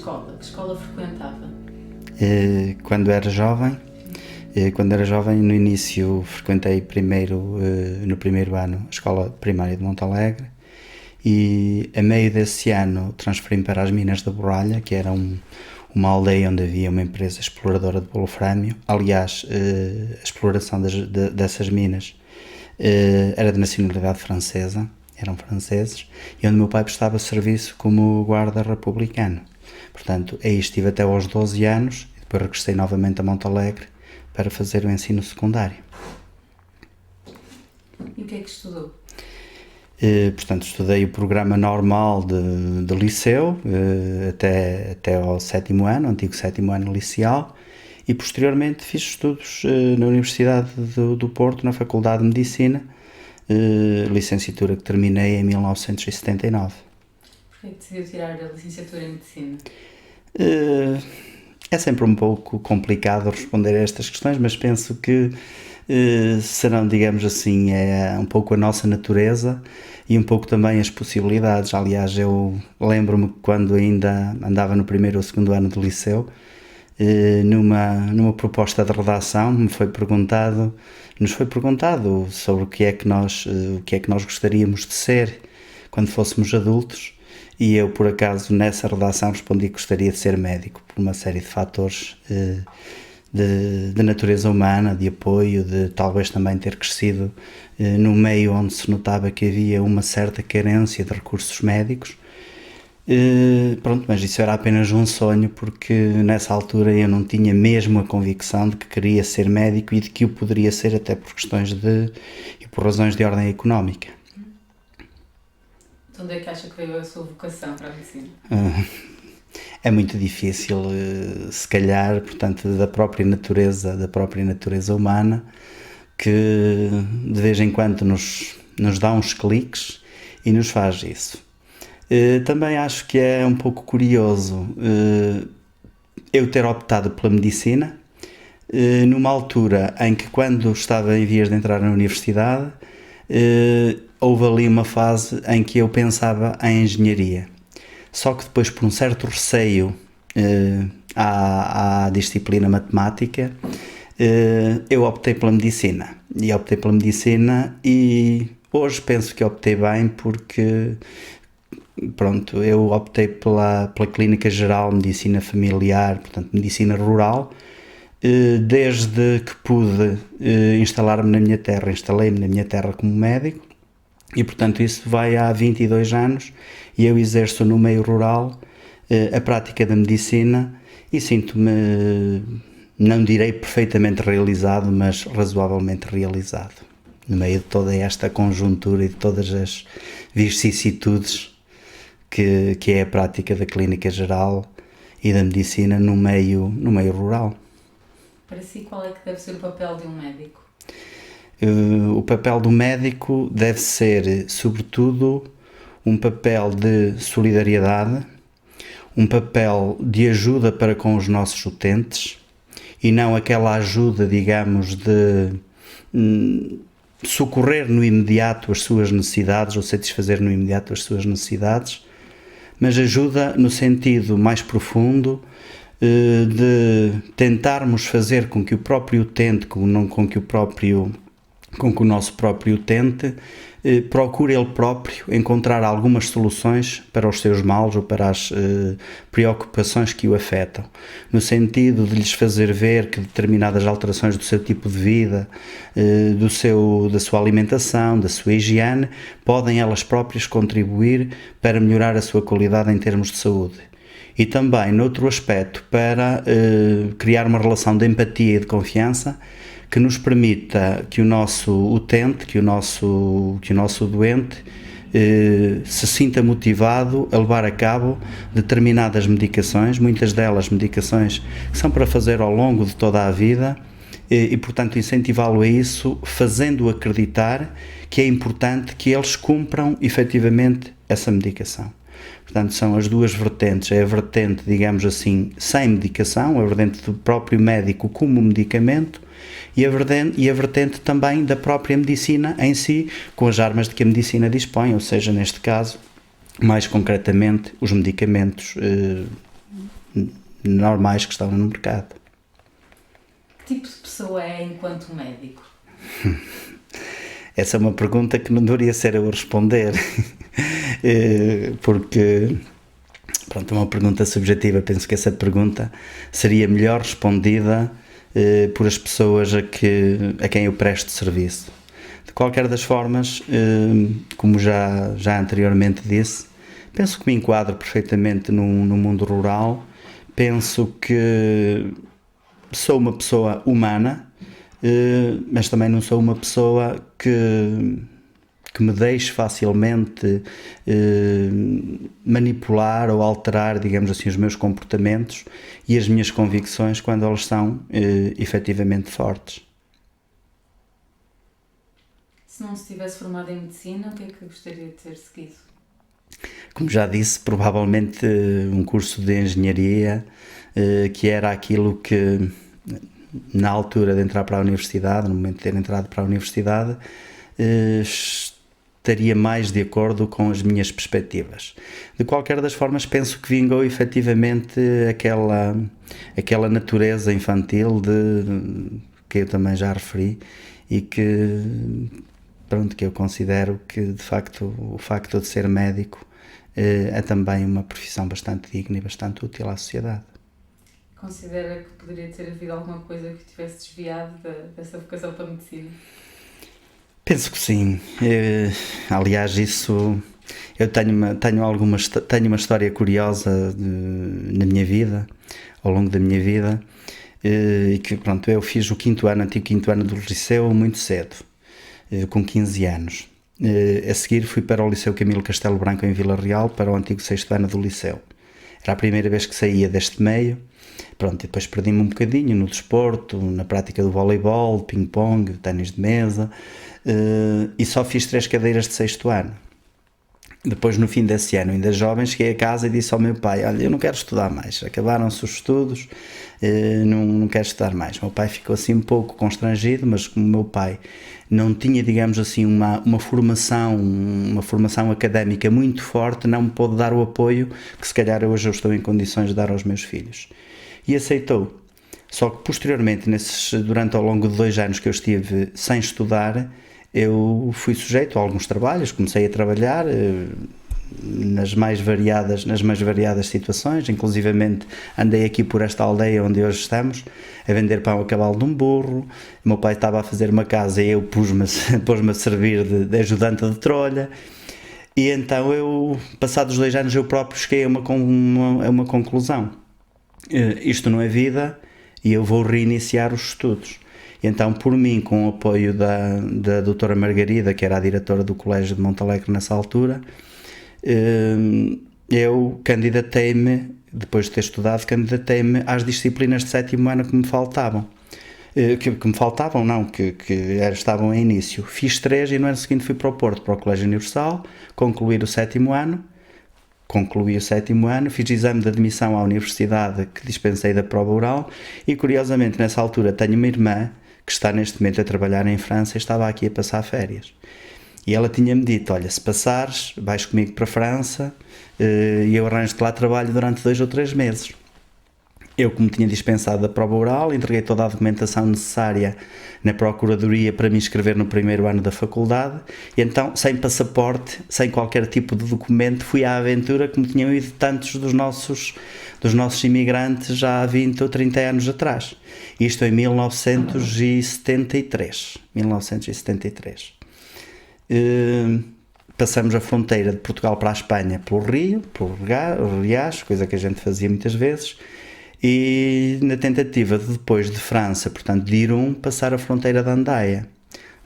escola? Que escola frequentava? Quando era jovem, no início frequentei no primeiro ano a escola primária de Montalegre, e a meio desse ano transferi-me para as Minas da Borralha, que era uma aldeia onde havia uma empresa exploradora de wolframio. Aliás, a exploração dessas minas era de nacionalidade francesa, eram franceses, e onde meu pai prestava serviço como guarda republicano. Portanto, aí estive até aos 12 anos, e depois regressei novamente a Montalegre para fazer o ensino secundário. E o que é que estudou? Portanto, estudei o programa normal de liceu, até ao sétimo ano, antigo sétimo ano liceal, e posteriormente fiz estudos na Universidade do Porto, na Faculdade de Medicina, licenciatura que terminei em 1979. Porquê é que decidiu tirar a licenciatura em Medicina? É sempre um pouco complicado responder a estas questões, mas penso que serão, digamos assim, um pouco a nossa natureza e um pouco também as possibilidades. Aliás, eu lembro-me que quando ainda andava no primeiro ou segundo ano do liceu, numa proposta de redação nos foi perguntado sobre o que é que nós gostaríamos de ser quando fôssemos adultos, e eu, por acaso, nessa redação respondi que gostaria de ser médico, por uma série de fatores de natureza humana, de apoio, de talvez também ter crescido num meio onde se notava que havia uma certa carência de recursos médicos. Mas isso era apenas um sonho, porque nessa altura eu não tinha mesmo a convicção de que queria ser médico e de que o poderia ser, até por questões e por razões de ordem económica. De onde é que acha que veio a sua vocação para a medicina? É muito difícil, se calhar, portanto, da própria natureza humana, que de vez em quando nos dá uns cliques e nos faz isso. Também acho que é um pouco curioso eu ter optado pela medicina numa altura em que, quando estava em vias de entrar na universidade, houve ali uma fase em que eu pensava em engenharia. Só que depois, por um certo receio à disciplina matemática, eu optei pela medicina. E hoje penso que optei bem, porque eu optei pela Clínica Geral, Medicina Familiar, portanto, Medicina Rural, desde que pude instalar-me na minha terra. Instalei-me na minha terra como médico, e, portanto, isso vai há 22 anos, e eu exerço no meio rural a prática da medicina, e sinto-me, não direi perfeitamente realizado, mas razoavelmente realizado, no meio de toda esta conjuntura e de todas as vicissitudes que é a prática da clínica geral e da medicina no meio rural. Para si, qual é que deve ser o papel de um médico? O papel do médico deve ser, sobretudo, um papel de solidariedade, um papel de ajuda para com os nossos utentes, e não aquela ajuda, digamos, de socorrer no imediato as suas necessidades ou satisfazer no imediato as suas necessidades, mas ajuda no sentido mais profundo de tentarmos fazer com que o próprio utente, com que o nosso próprio utente procure ele próprio encontrar algumas soluções para os seus males ou para as preocupações que o afetam, no sentido de lhes fazer ver que determinadas alterações do seu tipo de vida, da sua alimentação, da sua higiene, podem elas próprias contribuir para melhorar a sua qualidade em termos de saúde. E também, noutro aspecto, para criar uma relação de empatia e de confiança que nos permita que o nosso utente, que o nosso doente se sinta motivado a levar a cabo determinadas medicações, muitas delas medicações que são para fazer ao longo de toda a vida, e portanto incentivá-lo a isso, fazendo-o acreditar que é importante que eles cumpram efetivamente essa medicação. Portanto, são as duas vertentes: é a vertente, digamos assim, sem medicação, a vertente do próprio médico como medicamento, e a vertente também da própria medicina em si, com as armas de que a medicina dispõe, ou seja, neste caso, mais concretamente, os medicamentos normais que estão no mercado. Que tipo de pessoa é enquanto médico? Essa é uma pergunta que não deveria ser eu a responder, porque, pronto, é uma pergunta subjetiva. Penso que essa pergunta seria melhor respondida por as pessoas a quem eu presto serviço. De qualquer das formas, como já anteriormente disse, penso que me enquadro perfeitamente no mundo rural. Penso que sou uma pessoa humana, mas também não sou uma pessoa que me deixe facilmente manipular ou alterar, digamos assim, os meus comportamentos e as minhas convicções quando elas são efetivamente fortes. Se não se tivesse formado em medicina, o que é que gostaria de ter seguido? Como já disse, provavelmente um curso de engenharia, que era aquilo que, na altura de entrar para a universidade, no momento de ter entrado para a universidade, estaria mais de acordo com as minhas perspectivas. De qualquer das formas, penso que vingou efetivamente aquela natureza infantil que eu também já referi e que eu considero que, de facto, o facto de ser médico é também uma profissão bastante digna e bastante útil à sociedade. Considera que poderia ter havido alguma coisa que tivesse desviado dessa vocação para a medicina? Penso que sim. Aliás, eu tenho uma história curiosa na minha vida, ao longo da minha vida, e que, pronto, eu fiz o antigo quinto ano do liceu muito cedo, com 15 anos. A seguir fui para o Liceu Camilo Castelo Branco em Vila Real, para o antigo sexto ano do liceu. Era a primeira vez que saía deste meio. Pronto, e depois perdi-me um bocadinho no desporto, na prática do voleibol, ping-pong, ténis de mesa, e só fiz 3 cadeiras de sexto ano. Depois, no fim desse ano, ainda jovem, cheguei a casa e disse ao meu pai: olha, eu não quero estudar mais, acabaram-se os estudos, não quero estudar mais. O meu pai ficou assim um pouco constrangido, mas como o meu pai não tinha, digamos assim, uma formação académica muito forte, não me pôde dar o apoio que se calhar hoje eu estou em condições de dar aos meus filhos. E aceitou. Só que posteriormente, durante ao longo de 2 anos que eu estive sem estudar, eu fui sujeito a alguns trabalhos, comecei a trabalhar nas mais variadas situações, inclusivamente andei aqui por esta aldeia onde hoje estamos, a vender pão a cavalo de um burro. O meu pai estava a fazer uma casa e eu pus-me a servir de ajudante de trolha. E então passados 2 anos, eu próprio cheguei a uma conclusão. Isto não é vida e eu vou reiniciar os estudos. E então, por mim, com o apoio da doutora Margarida, que era a diretora do colégio de Montalegre nessa altura, eu candidatei-me, depois de ter estudado, às disciplinas de 7º ano que me faltavam. Estavam em início. Fiz 3 e no ano seguinte fui para o Porto, para o Colégio Universal, concluí o 7º ano, fiz exame de admissão à universidade que dispensei da prova oral e, curiosamente, nessa altura tenho uma irmã que está neste momento a trabalhar em França e estava aqui a passar férias. E ela tinha-me dito: olha, se passares, vais comigo para a França e eu arranjo-te lá trabalho durante 2 ou 3 meses. Eu, como tinha dispensado da prova oral, entreguei toda a documentação necessária na Procuradoria para me inscrever no 1º ano da faculdade e então, sem passaporte, sem qualquer tipo de documento, fui à aventura como tinham ido tantos dos nossos imigrantes já há 20 ou 30 anos atrás. Isto em 1973. Passamos a fronteira de Portugal para a Espanha pelo Rio, pelo Riacho, coisa que a gente fazia muitas vezes, e na tentativa de, depois de França, portanto de Irún, passar a fronteira de Andaia.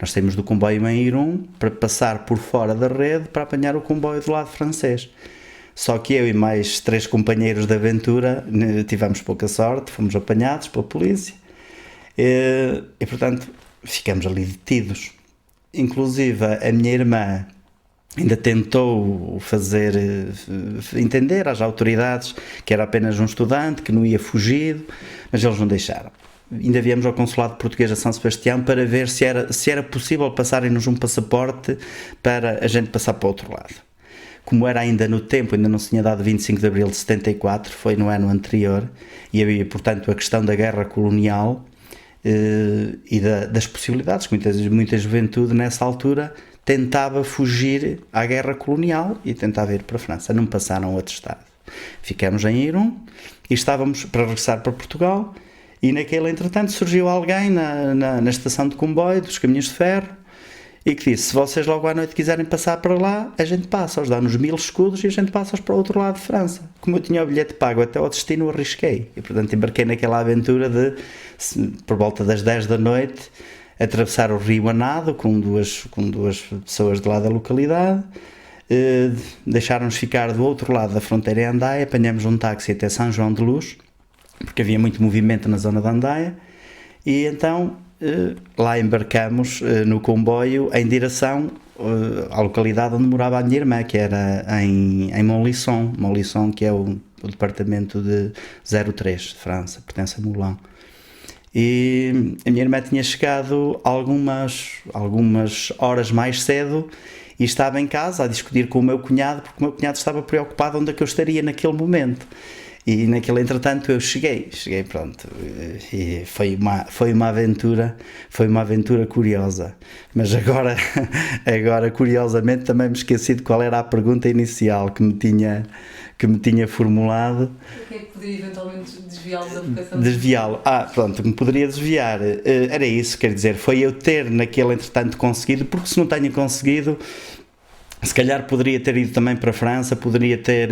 Nós saímos do comboio em Irún para passar por fora da rede para apanhar o comboio do lado francês. Só que eu e mais 3 companheiros de aventura tivemos pouca sorte, fomos apanhados pela polícia e portanto ficamos ali detidos. Inclusive a minha irmã ainda tentou entender às autoridades que era apenas um estudante, que não ia fugido, mas eles não deixaram. Ainda viemos ao Consulado Português a São Sebastião para ver se era possível passarem-nos um passaporte para a gente passar para o outro lado. como era ainda no tempo, ainda não se tinha dado 25 de Abril de 74, foi no ano anterior, e havia, portanto, a questão da guerra colonial e das possibilidades, que muita juventude nessa altura tentava fugir à guerra colonial e tentava ir para a França, não passaram a outro estado. Ficamos em Irún e estávamos para regressar para Portugal, e naquele entretanto surgiu alguém na estação de comboio dos caminhos de ferro e que disse: se vocês logo à noite quiserem passar para lá, a gente passa-os, dá-nos 1000 escudos e a gente passa-os para o outro lado de França. Como eu tinha o bilhete pago até ao destino, arrisquei e portanto embarquei naquela aventura de, por volta das 10 da noite, atravessar o rio a nado com duas pessoas de lá da localidade. Deixaram-nos ficar do outro lado da fronteira em Andaia, apanhamos um táxi até São João de Luz, porque havia muito movimento na zona de Andaia, e então lá embarcamos no comboio em direção à localidade onde morava a minha irmã, que era em Montlisson, que é o departamento de 03 de França, pertence a Moulins. E a minha irmã tinha chegado algumas horas mais cedo e estava em casa a discutir com o meu cunhado, porque o meu cunhado estava preocupado onde é que eu estaria naquele momento. E naquele entretanto eu cheguei pronto, e foi uma aventura curiosa, mas agora curiosamente também me esqueci de qual era a pergunta inicial que me tinha formulado. O que é que poderia eventualmente desviá-lo da vocação? Desviá-lo, pronto, que me poderia desviar, era isso, quer dizer, foi eu ter naquele entretanto conseguido, porque se não tenho conseguido, se calhar poderia ter ido também para a França, poderia ter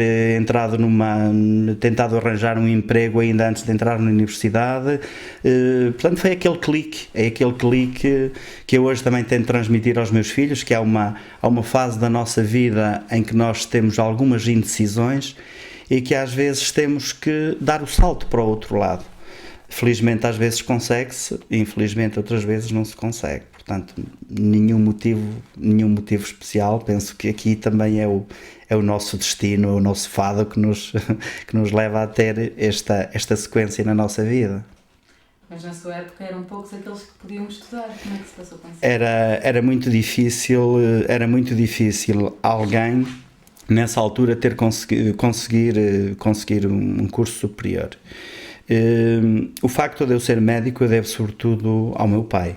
tentado arranjar um emprego ainda antes de entrar na universidade. Portanto, foi aquele clique que eu hoje também tento transmitir aos meus filhos, que há uma fase da nossa vida em que nós temos algumas indecisões e que às vezes temos que dar o salto para o outro lado. Felizmente às vezes consegue-se, infelizmente outras vezes não se consegue. Portanto, nenhum motivo especial. Penso que aqui também é o nosso destino, é o nosso fado que nos leva a ter esta sequência na nossa vida. Mas na sua época eram poucos aqueles que podiam estudar. Como é que se passou com isso? Era muito difícil alguém nessa altura conseguir um curso superior. O facto de eu ser médico eu devo sobretudo ao meu pai.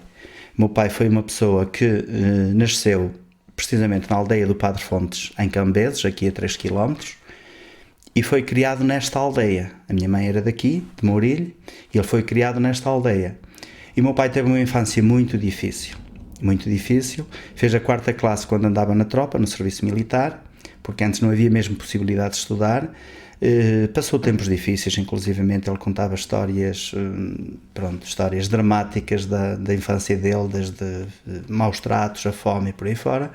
O meu pai foi uma pessoa que nasceu precisamente na aldeia do Padre Fontes, em Cambeses, aqui a 3 km, e foi criado nesta aldeia. A minha mãe era daqui, de Mourilho, e ele foi criado nesta aldeia. E o meu pai teve uma infância muito difícil, fez a 4ª classe quando andava na tropa, no serviço militar, porque antes não havia mesmo possibilidade de estudar. Passou tempos difíceis, inclusivamente ele contava histórias dramáticas da infância dele, desde maus tratos, a fome e por aí fora,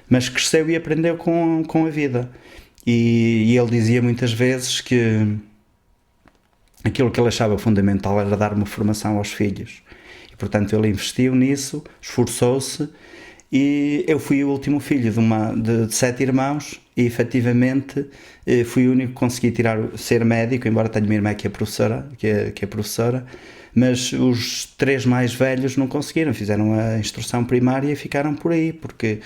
mas cresceu e aprendeu com a vida, e ele dizia muitas vezes que aquilo que ele achava fundamental era dar uma formação aos filhos, e portanto ele investiu nisso, esforçou-se. E eu fui o último filho de 7 irmãos e efetivamente fui o único que consegui ser médico, embora tenha uma irmã que é professora, mas os 3 mais velhos não conseguiram, fizeram a instrução primária e ficaram por aí, porque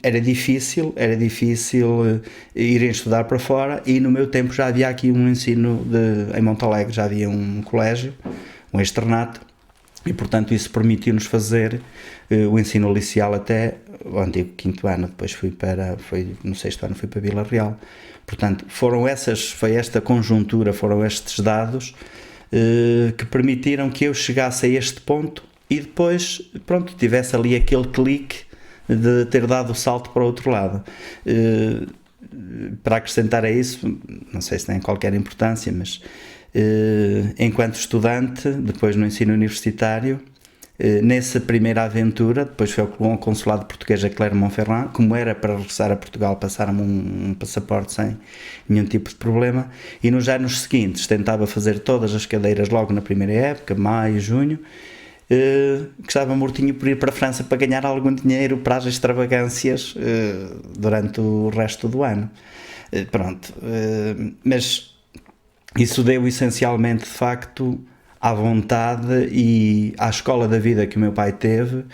era difícil irem estudar para fora, e no meu tempo já havia aqui um ensino em Montalegre, já havia um colégio, um externato, e portanto isso permitiu-nos fazer o ensino liceal até o antigo 5º ano, depois no 6º ano fui para Vila Real. Portanto, foi esta conjuntura, foram estes dados que permitiram que eu chegasse a este ponto e depois, pronto, tivesse ali aquele clique de ter dado o salto para o outro lado. Para acrescentar a isso, não sei se tem qualquer importância, mas enquanto estudante, depois no ensino universitário, nessa primeira aventura, depois foi ao consulado português a Clermont-Ferrand, como era para regressar a Portugal, passaram-me um passaporte sem nenhum tipo de problema, e nos anos seguintes tentava fazer todas as cadeiras logo na primeira época, maio, junho, que estava mortinho por ir para a França para ganhar algum dinheiro para as extravagâncias durante o resto do ano. Mas isso deu essencialmente, de facto, à vontade e à escola da vida que o meu pai teve,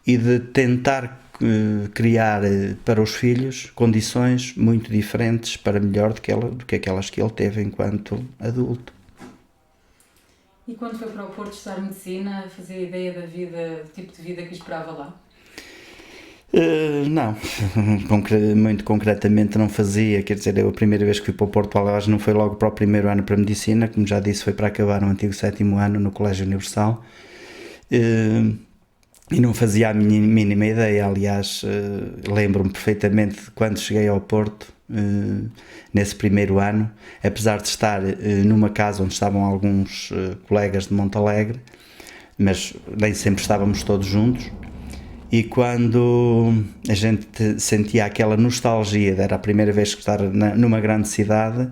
e de tentar criar para os filhos condições muito diferentes para melhor do que aquelas que ele teve enquanto adulto. E quando foi para o Porto estudar medicina, fazia ideia da vida, do tipo de vida que esperava lá? Não, muito concretamente não fazia, quer dizer, eu a primeira vez que fui para o Porto Algarve não foi logo para o primeiro ano para Medicina, como já disse, foi para acabar o antigo 7º ano no Colégio Universal, e não fazia a mínima ideia. Aliás, lembro-me perfeitamente de quando cheguei ao Porto, nesse primeiro ano, apesar de estar numa casa onde estavam alguns colegas de Montalegre, mas nem sempre estávamos todos juntos. E quando a gente sentia aquela nostalgia, era a primeira vez que estava numa grande cidade,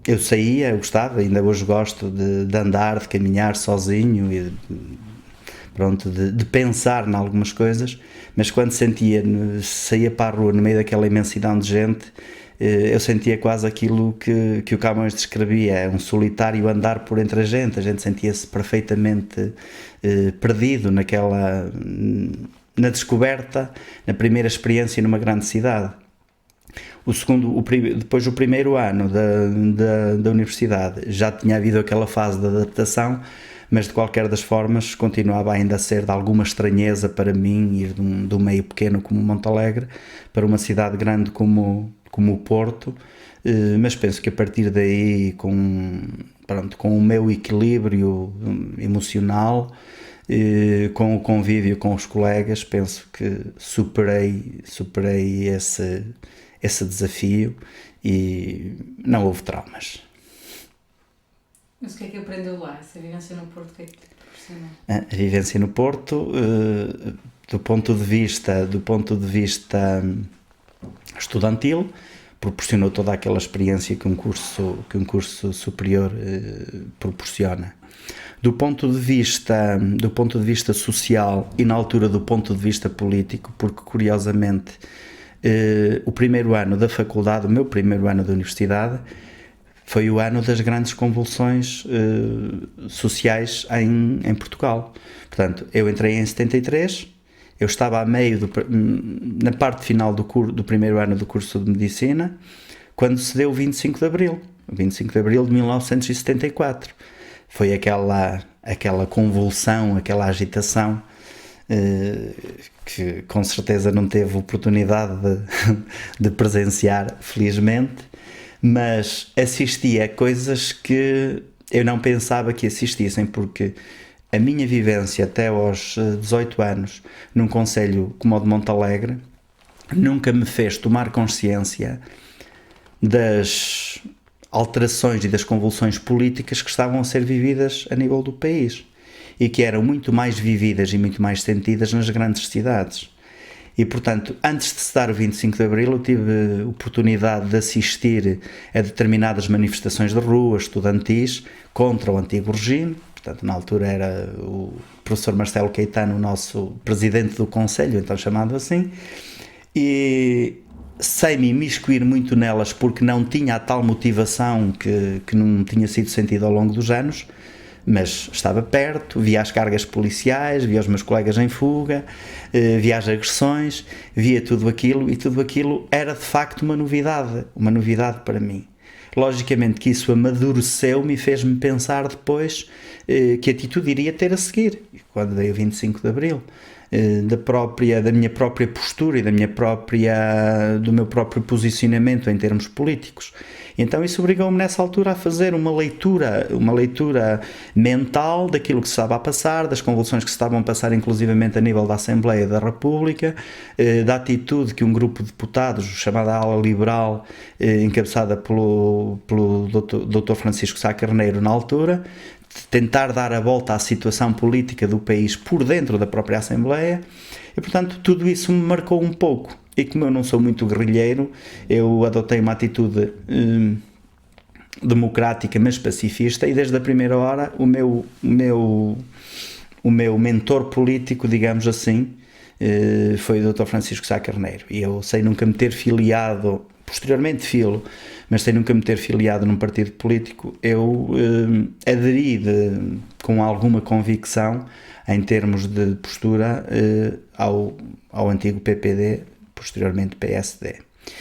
eu saía, eu gostava, ainda hoje gosto de andar, de caminhar sozinho e de pensar em algumas coisas, mas quando saía para a rua no meio daquela imensidão de gente, eu sentia quase aquilo que o Camões descrevia, um solitário andar por entre a gente sentia-se perfeitamente perdido na descoberta, na primeira experiência numa grande cidade. Depois do primeiro ano da universidade, já tinha havido aquela fase de adaptação, mas de qualquer das formas continuava ainda a ser de alguma estranheza para mim ir de um meio pequeno como Montalegre para uma cidade grande como o Porto, mas penso que a partir daí, com o meu equilíbrio emocional, com o convívio com os colegas, penso que superei esse desafio e não houve traumas. Mas o que é que aprendeu lá? Essa vivência no Porto, o que é que te proporcionou? A vivência no Porto, do ponto de vista estudantil, proporcionou toda aquela experiência que um curso superior proporciona. Do ponto de vista social e na altura do ponto de vista político, porque curiosamente o primeiro ano da faculdade, o meu primeiro ano da universidade, foi o ano das grandes convulsões sociais em Portugal. Portanto, eu entrei em 73, eu estava na parte final do primeiro ano do curso de Medicina, quando se deu o 25 de Abril, o 25 de Abril de 1974. Foi aquela convulsão, aquela agitação que com certeza não teve oportunidade de presenciar, felizmente, mas assisti a coisas que eu não pensava que assistissem, porque a minha vivência até aos 18 anos num concelho como o de Montalegre nunca me fez tomar consciência das alterações e das convulsões políticas que estavam a ser vividas a nível do país e que eram muito mais vividas e muito mais sentidas nas grandes cidades. E, portanto, antes de se dar o 25 de Abril, eu tive oportunidade de assistir a determinadas manifestações de rua, estudantis, contra o antigo regime. Portanto, na altura era o professor Marcelo Caetano, o nosso presidente do concelho, então chamado assim, e sem me imiscuir muito nelas, porque não tinha a tal motivação que não tinha sido sentido ao longo dos anos, mas estava perto, via as cargas policiais, via os meus colegas em fuga, via as agressões, via tudo aquilo, e tudo aquilo era de facto uma novidade para mim. Logicamente que isso amadureceu-me e fez-me pensar depois que atitude iria ter a seguir, quando veio o 25 de Abril, da minha própria postura e do meu próprio posicionamento em termos políticos. Então isso obrigou-me nessa altura a fazer uma leitura mental daquilo que se estava a passar, das convulsões que se estavam a passar inclusivamente a nível da Assembleia da República, da atitude que um grupo de deputados, chamada Ala Liberal, encabeçada pelo Dr. Francisco Sá Carneiro na altura, de tentar dar a volta à situação política do país por dentro da própria Assembleia, e portanto tudo isso me marcou um pouco. E como eu não sou muito guerrilheiro, eu adotei uma atitude democrática, mas pacifista, e desde a primeira hora o meu mentor político, digamos assim, foi o Dr. Francisco Sá Carneiro. E eu sei nunca me ter filiado posteriormente filo, mas sem nunca me ter filiado num partido político, eu aderi com alguma convicção em termos de postura ao antigo PPD, posteriormente PSD.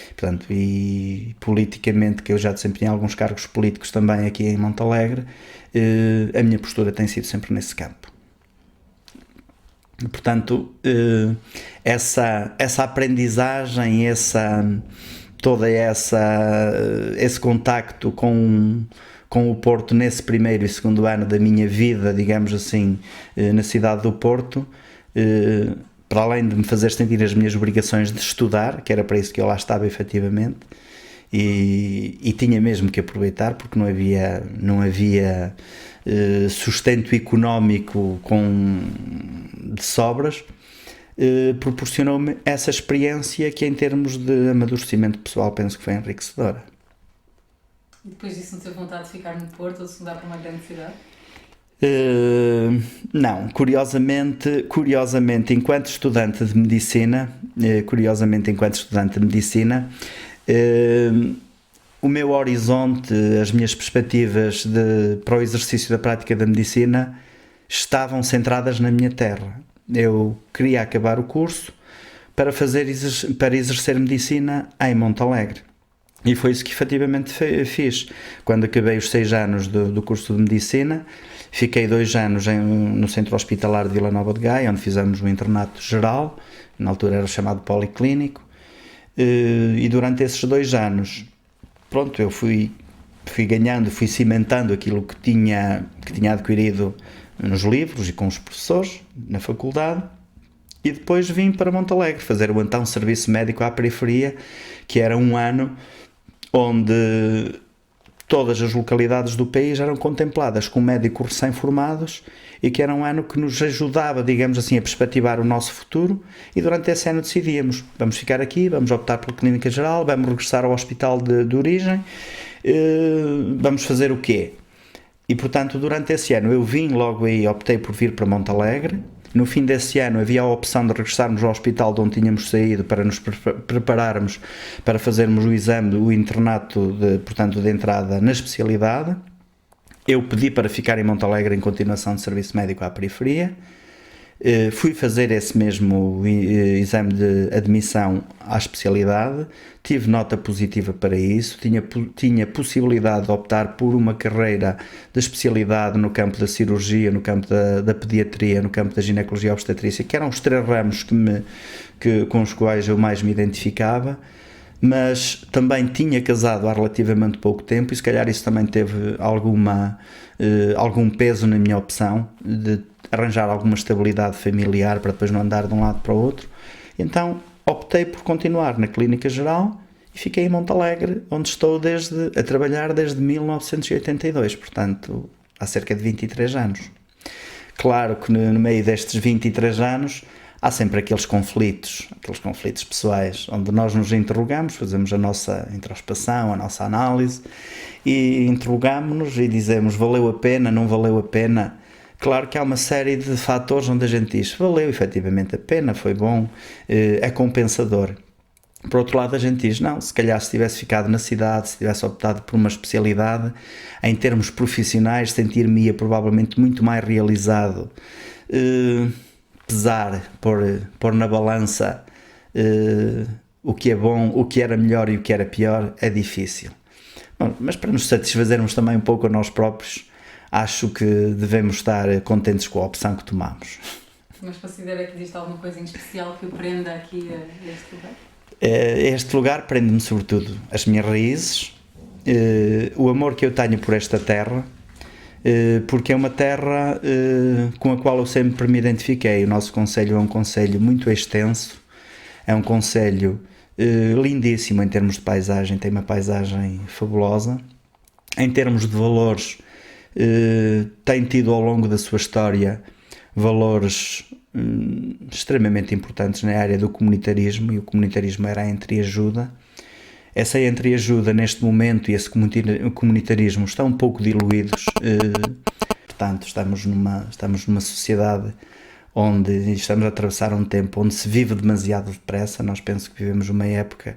Portanto, e politicamente, que eu já desempenhei alguns cargos políticos também aqui em Montalegre, a minha postura tem sido sempre nesse campo. Portanto, essa aprendizagem, esse contacto com o Porto nesse primeiro e segundo ano da minha vida, digamos assim, na cidade do Porto, para além de me fazer sentir as minhas obrigações de estudar, que era para isso que eu lá estava efetivamente, e tinha mesmo que aproveitar, porque não havia sustento económico de sobras, proporcionou-me essa experiência que, em termos de amadurecimento pessoal, penso que foi enriquecedora. E depois disso não teve vontade de ficar no Porto ou de se mudar para uma grande cidade? Não, curiosamente, enquanto estudante de medicina, o meu horizonte, as minhas perspectivas para o exercício da prática da medicina estavam centradas na minha terra. Eu queria acabar o curso para exercer medicina em Montalegre. E foi isso que efetivamente fiz. Quando acabei os 6 anos do curso de medicina, fiquei 2 anos no Centro Hospitalar de Vila Nova de Gaia, onde fizemos um internato geral, na altura era chamado policlínico, e durante esses 2 anos, pronto, eu fui cimentando aquilo que tinha adquirido nos livros e com os professores na faculdade, e depois vim para Montalegre fazer o então serviço médico à periferia, que era um ano onde todas as localidades do país eram contempladas com médicos recém-formados, e que era um ano que nos ajudava, digamos assim, a perspectivar o nosso futuro. E durante esse ano decidíamos, vamos ficar aqui, vamos optar pela clínica geral, vamos regressar ao hospital de origem, vamos fazer o quê? E portanto, durante esse ano eu vim logo aí, optei por vir para Montalegre. No fim desse ano havia a opção de regressarmos ao hospital de onde tínhamos saído para nos prepararmos para fazermos o exame, o internato de entrada na especialidade. Eu pedi para ficar em Montalegre em continuação de serviço médico à periferia. Fui fazer esse mesmo exame de admissão à especialidade, tive nota positiva para isso, tinha possibilidade de optar por uma carreira de especialidade no campo da cirurgia, no campo da pediatria, no campo da ginecologia e obstetrícia, que eram os 3 ramos com os quais eu mais me identificava, mas também tinha casado há relativamente pouco tempo, e se calhar isso também teve algum peso na minha opção de arranjar alguma estabilidade familiar para depois não andar de um lado para o outro. Então optei por continuar na clínica geral e fiquei em Montalegre, onde estou a trabalhar desde 1982, portanto há cerca de 23 anos. Claro que no meio destes 23 anos há sempre aqueles conflitos pessoais, onde nós nos interrogamos, fazemos a nossa introspeção, a nossa análise, e interrogamos-nos e dizemos: valeu a pena, não valeu a pena? Claro que há uma série de fatores onde a gente diz: valeu efetivamente a pena, foi bom, é compensador. Por outro lado, a gente diz: não, se calhar se tivesse ficado na cidade, se tivesse optado por uma especialidade, em termos profissionais, sentir-me-ia provavelmente muito mais realizado. Pôr na balança o que é bom, o que era melhor e o que era pior, é difícil. Bom, mas para nos satisfazermos também um pouco a nós próprios, acho que devemos estar contentes com a opção que tomamos. Mas considera que existe alguma coisa em especial que o prenda aqui a este lugar? Este lugar prende-me sobretudo as minhas raízes, o amor que eu tenho por esta terra, porque é uma terra com a qual eu sempre me identifiquei. O nosso concelho é um concelho muito extenso, é um concelho lindíssimo em termos de paisagem, tem uma paisagem fabulosa. Em termos de valores, tem tido ao longo da sua história valores extremamente importantes na área do comunitarismo, e o comunitarismo era a entreajuda. Essa entreajuda neste momento e esse comunitarismo estão um pouco diluídos, portanto estamos numa sociedade onde estamos a atravessar um tempo onde se vive demasiado depressa. Nós penso que vivemos uma época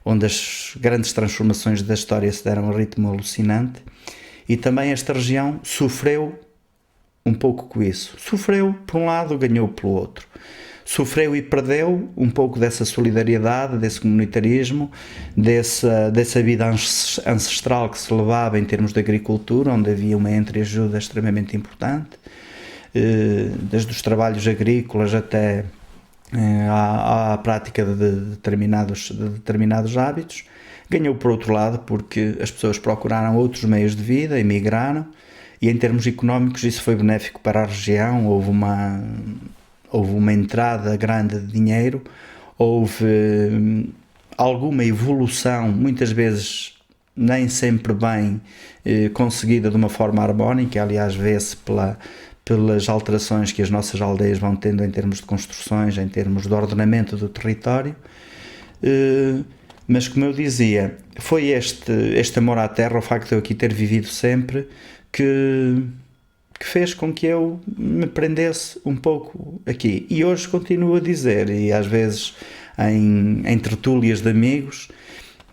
onde as grandes transformações da história se deram a um ritmo alucinante, e também esta região sofreu um pouco com isso. Sofreu por um lado, ganhou pelo outro. Sofreu e perdeu um pouco dessa solidariedade, desse comunitarismo, dessa vida ancestral que se levava em termos de agricultura, onde havia uma entreajuda extremamente importante, desde os trabalhos agrícolas até à prática de determinados hábitos. Ganhou por outro lado porque as pessoas procuraram outros meios de vida, emigraram, e em termos económicos isso foi benéfico para a região. Houve uma entrada grande de dinheiro, houve alguma evolução, muitas vezes nem sempre bem conseguida de uma forma harmónica. Aliás, vê-se pelas alterações que as nossas aldeias vão tendo em termos de construções, em termos de ordenamento do território. Mas, como eu dizia, foi este amor à terra, o facto de eu aqui ter vivido sempre, que fez com que eu me prendesse um pouco aqui. E hoje continuo a dizer, e às vezes em tertúlias de amigos,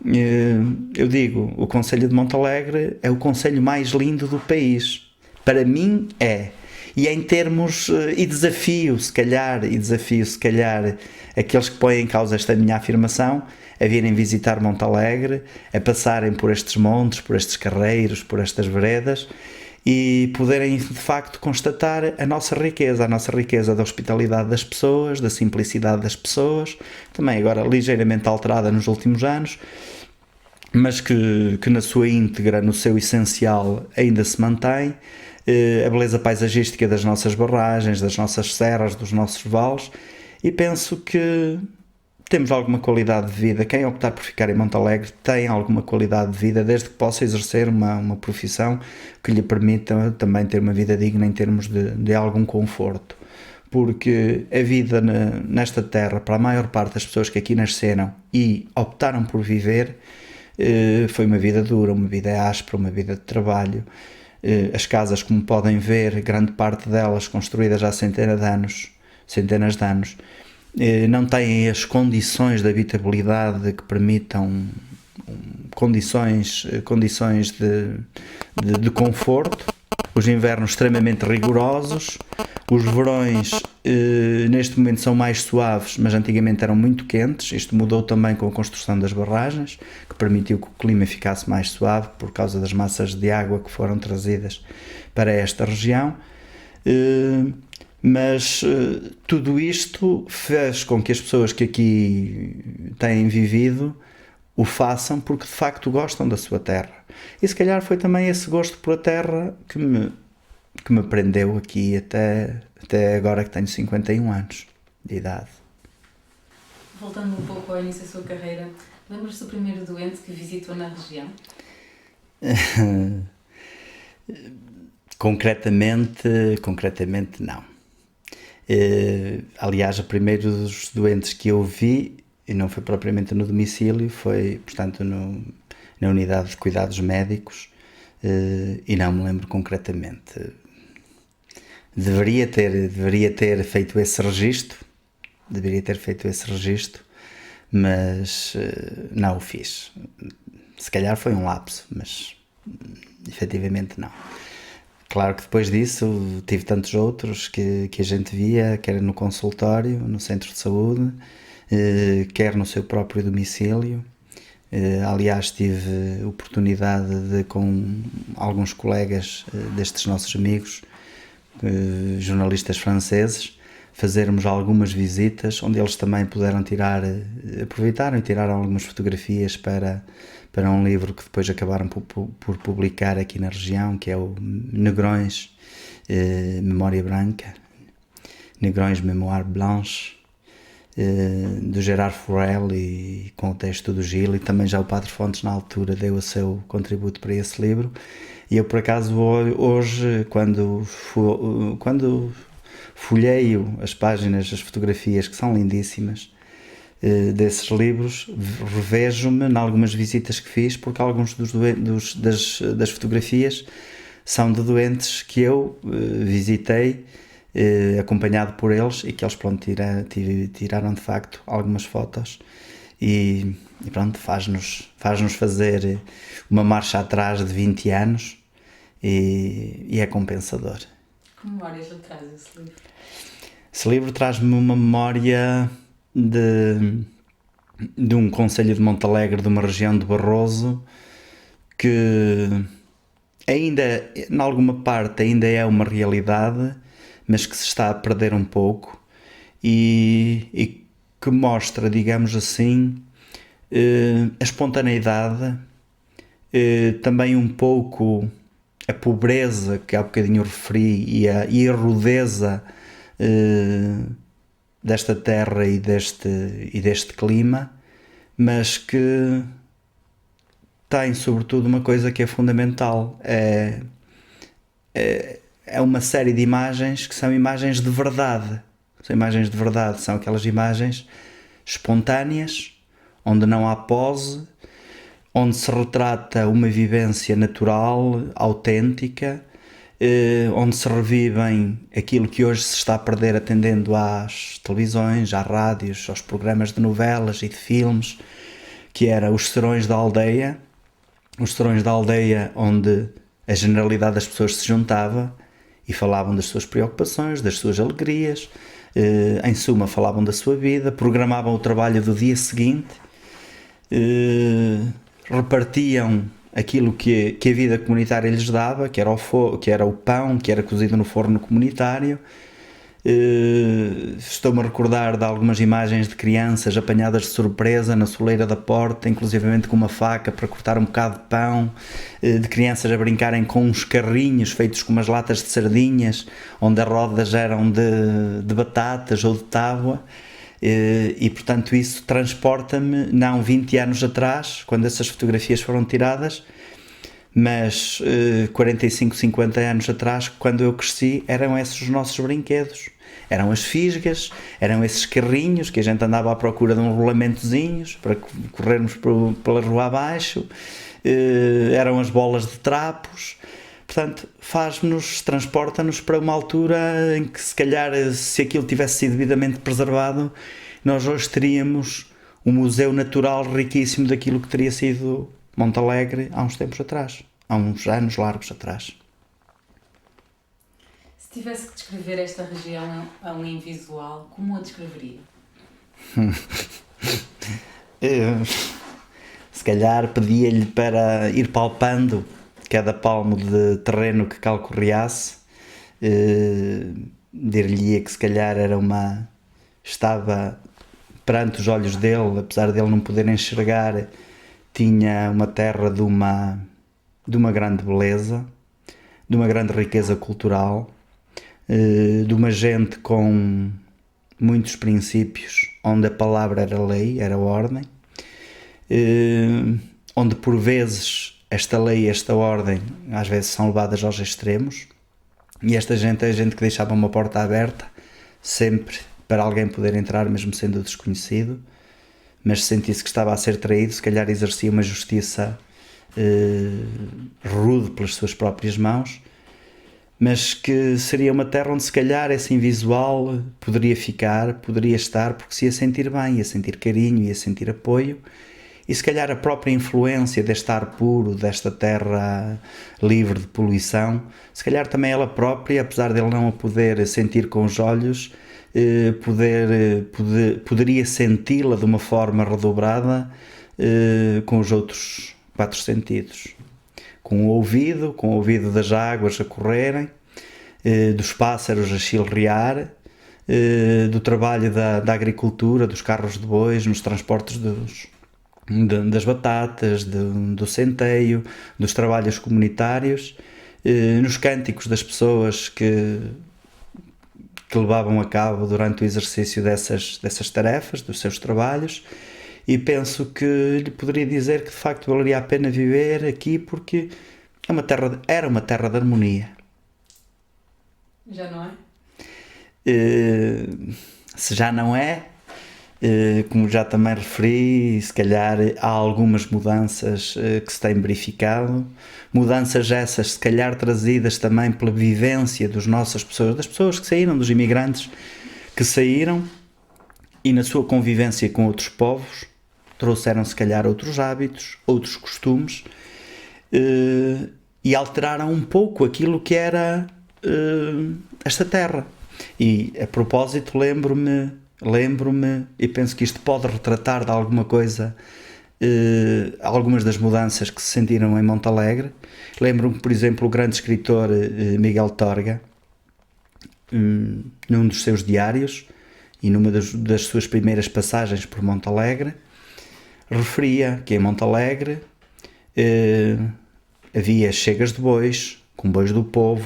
eu digo, o concelho de Montalegre é o concelho mais lindo do país. Para mim é. E em termos, desafio se calhar aqueles que põem em causa esta minha afirmação a virem visitar Montalegre, a passarem por estes montes, por estes carreiros, por estas veredas, e poderem de facto constatar a nossa riqueza da hospitalidade das pessoas, da simplicidade das pessoas, também agora ligeiramente alterada nos últimos anos, mas que na sua íntegra, no seu essencial, ainda se mantém. A beleza paisagística das nossas barragens, das nossas serras, dos nossos vales, e penso que temos alguma qualidade de vida. Quem optar por ficar em Montalegre tem alguma qualidade de vida, desde que possa exercer uma profissão que lhe permita também ter uma vida digna em termos de algum conforto. Porque a vida nesta terra, para a maior parte das pessoas que aqui nasceram e optaram por viver, foi uma vida dura, uma vida áspera, uma vida de trabalho. As casas, como podem ver, grande parte delas construídas há centenas de anos, não têm as condições de habitabilidade que permitam condições de conforto. Os invernos extremamente rigorosos, os verões neste momento são mais suaves, mas antigamente eram muito quentes. Isto mudou também com a construção das barragens, que permitiu que o clima ficasse mais suave por causa das massas de água que foram trazidas para esta região. Mas tudo isto fez com que as pessoas que aqui têm vivido o façam porque de facto gostam da sua terra. E se calhar foi também esse gosto por a terra que me prendeu aqui até agora, que tenho 51 anos de idade. Voltando um pouco ao início da sua carreira, lembras-se do primeiro doente que visitou na região? Concretamente não. Aliás, o primeiro dos doentes que eu vi, e não foi propriamente no domicílio, foi, portanto, na unidade de cuidados médicos, e não me lembro concretamente. Deveria ter feito esse registro, mas não o fiz. Se calhar foi um lapso, mas efetivamente não. Claro que depois disso tive tantos outros que a gente via, quer no consultório, no centro de saúde, quer no seu próprio domicílio. Aliás, tive oportunidade de, com alguns colegas destes nossos amigos, jornalistas franceses, fazermos algumas visitas, onde eles também puderam aproveitaram e tiraram algumas fotografias para um livro que depois acabaram por publicar aqui na região, que é o Negrões, Memória Branca, Negrões, Mémoire Blanche, do Gerard Forel, e com o texto do Gil, e também já o Padre Fontes na altura deu o seu contributo para esse livro. E eu, por acaso, hoje, quando folheio as páginas, as fotografias, que são lindíssimas, desses livros, revejo-me em algumas visitas que fiz, porque alguns das fotografias são de doentes que eu visitei acompanhado por eles, e que eles, pronto, tiraram de facto algumas fotos, e pronto, faz-nos fazer uma marcha atrás de 20 anos, e é compensador. Que memórias lhe traz esse livro? Esse livro traz-me uma memória de um concelho de Montalegre, de uma região de Barroso, que ainda, em alguma parte, ainda é uma realidade, mas que se está a perder um pouco, e que mostra, digamos assim, a espontaneidade, também um pouco a pobreza que há bocadinho referi, e a rudeza desta terra e deste clima, mas que tem sobretudo uma coisa que é fundamental: é uma série de imagens que são imagens de verdade. São aquelas imagens espontâneas, onde não há pose, onde se retrata uma vivência natural, autêntica, onde se revivem aquilo que hoje se está a perder atendendo às televisões, às rádios, aos programas de novelas e de filmes, que era os serões da aldeia, onde a generalidade das pessoas se juntava e falavam das suas preocupações, das suas alegrias, em suma falavam da sua vida, programavam o trabalho do dia seguinte, repartiam aquilo que a vida comunitária lhes dava, que era o pão, que era cozido no forno comunitário. Estou-me a recordar de algumas imagens de crianças apanhadas de surpresa na soleira da porta, inclusivamente com uma faca para cortar um bocado de pão, de crianças a brincarem com uns carrinhos feitos com umas latas de sardinhas, onde as rodas eram de batatas ou de tábua. E portanto isso transporta-me, não 20 anos atrás, quando essas fotografias foram tiradas, mas 45, 50 anos atrás, quando eu cresci, eram esses os nossos brinquedos. Eram as fisgas, eram esses carrinhos que a gente andava à procura de uns rolamentozinhos para corrermos pela rua abaixo, eram as bolas de trapos. Portanto, transporta-nos para uma altura em que, se calhar, se aquilo tivesse sido devidamente preservado, nós hoje teríamos um museu natural riquíssimo daquilo que teria sido Montalegre há uns tempos atrás, há uns anos largos atrás. Se tivesse que descrever esta região a um invisual, como a descreveria? Se calhar pedia-lhe para ir palpando cada palmo de terreno que calcorreasse, dir-lhe-ia que se calhar estava perante os olhos dele, apesar dele não poder enxergar, tinha uma terra de uma grande beleza, de uma grande riqueza cultural, de uma gente com muitos princípios, onde a palavra era lei, era ordem, onde por vezes esta lei e esta ordem às vezes são levadas aos extremos, e esta gente é a gente que deixava uma porta aberta sempre para alguém poder entrar, mesmo sendo desconhecido, mas se sentisse que estava a ser traído, se calhar exercia uma justiça rude pelas suas próprias mãos, mas que seria uma terra onde se calhar esse invisual poderia estar, porque se ia sentir bem, ia sentir carinho, ia sentir apoio. E se calhar a própria influência deste ar puro, desta terra livre de poluição, se calhar também ela própria, apesar de ele não a poder sentir com os olhos, poderia senti-la de uma forma redobrada com os outros 4 sentidos. Com o ouvido das águas a correrem, dos pássaros a chilrear, do trabalho da agricultura, dos carros de bois, nos transportes das batatas, do centeio, dos trabalhos comunitários, nos cânticos das pessoas que levavam a cabo durante o exercício dessas tarefas, dos seus trabalhos, e penso que lhe poderia dizer que de facto valeria a pena viver aqui, porque era uma terra de harmonia. Já não é? Se já não é, Como já também referi, se calhar há algumas mudanças que se têm verificado, mudanças essas se calhar trazidas também pela vivência das pessoas que saíram, dos imigrantes que saíram, e na sua convivência com outros povos trouxeram se calhar outros hábitos, outros costumes, e alteraram um pouco aquilo que era esta terra. E a propósito lembro-me, e penso que isto pode retratar de alguma coisa algumas das mudanças que se sentiram em Montalegre. Lembro-me, por exemplo, o grande escritor Miguel Torga, num dos seus diários e numa das suas primeiras passagens por Montalegre, referia que em Montalegre havia chegas de bois, com bois do povo.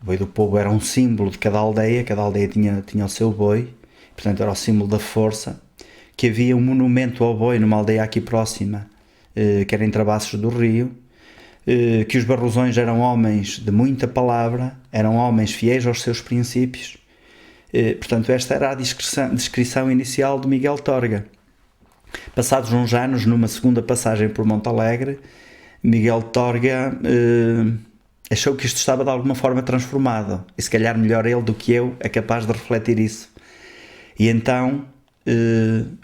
O boi do povo era um símbolo de cada aldeia tinha o seu boi, portanto era o símbolo da força. Que havia um monumento ao boi numa aldeia aqui próxima, que era em Travassos do Rio, que os barrosões eram homens de muita palavra, eram homens fiéis aos seus princípios. Portanto, esta era a descrição inicial de Miguel Torga. Passados uns anos, numa segunda passagem por Montalegre, Miguel Torga achou que isto estava de alguma forma transformado, e se calhar melhor ele do que eu é capaz de refletir isso. E então,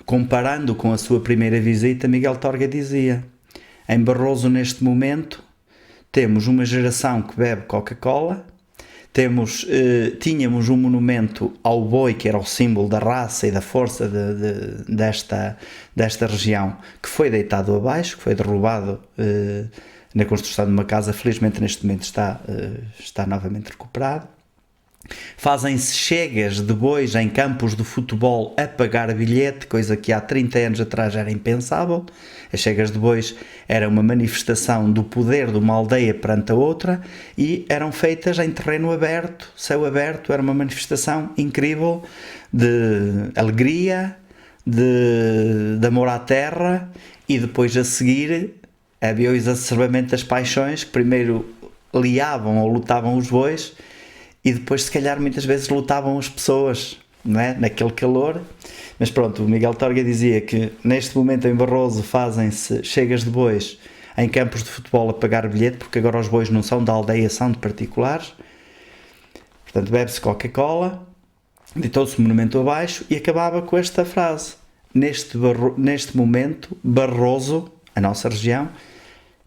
comparando com a sua primeira visita, Miguel Torga dizia: em Barroso neste momento temos uma geração que bebe Coca-Cola, tínhamos um monumento ao boi, que era o símbolo da raça e da força desta região, que foi deitado abaixo, que foi derrubado na construção de uma casa. Felizmente neste momento está novamente recuperado. Fazem-se chegas de bois em campos de futebol a pagar bilhete, coisa que há 30 anos atrás era impensável. As chegas de bois era uma manifestação do poder de uma aldeia perante a outra e eram feitas em terreno aberto, céu aberto. Era uma manifestação incrível de alegria, de amor à terra, e depois a seguir havia o exacerbamento das paixões, que primeiro liavam ou lutavam os bois e depois se calhar muitas vezes lutavam as pessoas, não é? Naquele calor. Mas pronto, o Miguel Torga dizia que neste momento em Barroso fazem-se chegas de bois em campos de futebol a pagar bilhete, porque agora os bois não são da aldeia, são de particulares. Portanto, bebe-se Coca-Cola, deitou-se o monumento abaixo e acabava com esta frase: neste momento, Barroso, a nossa região,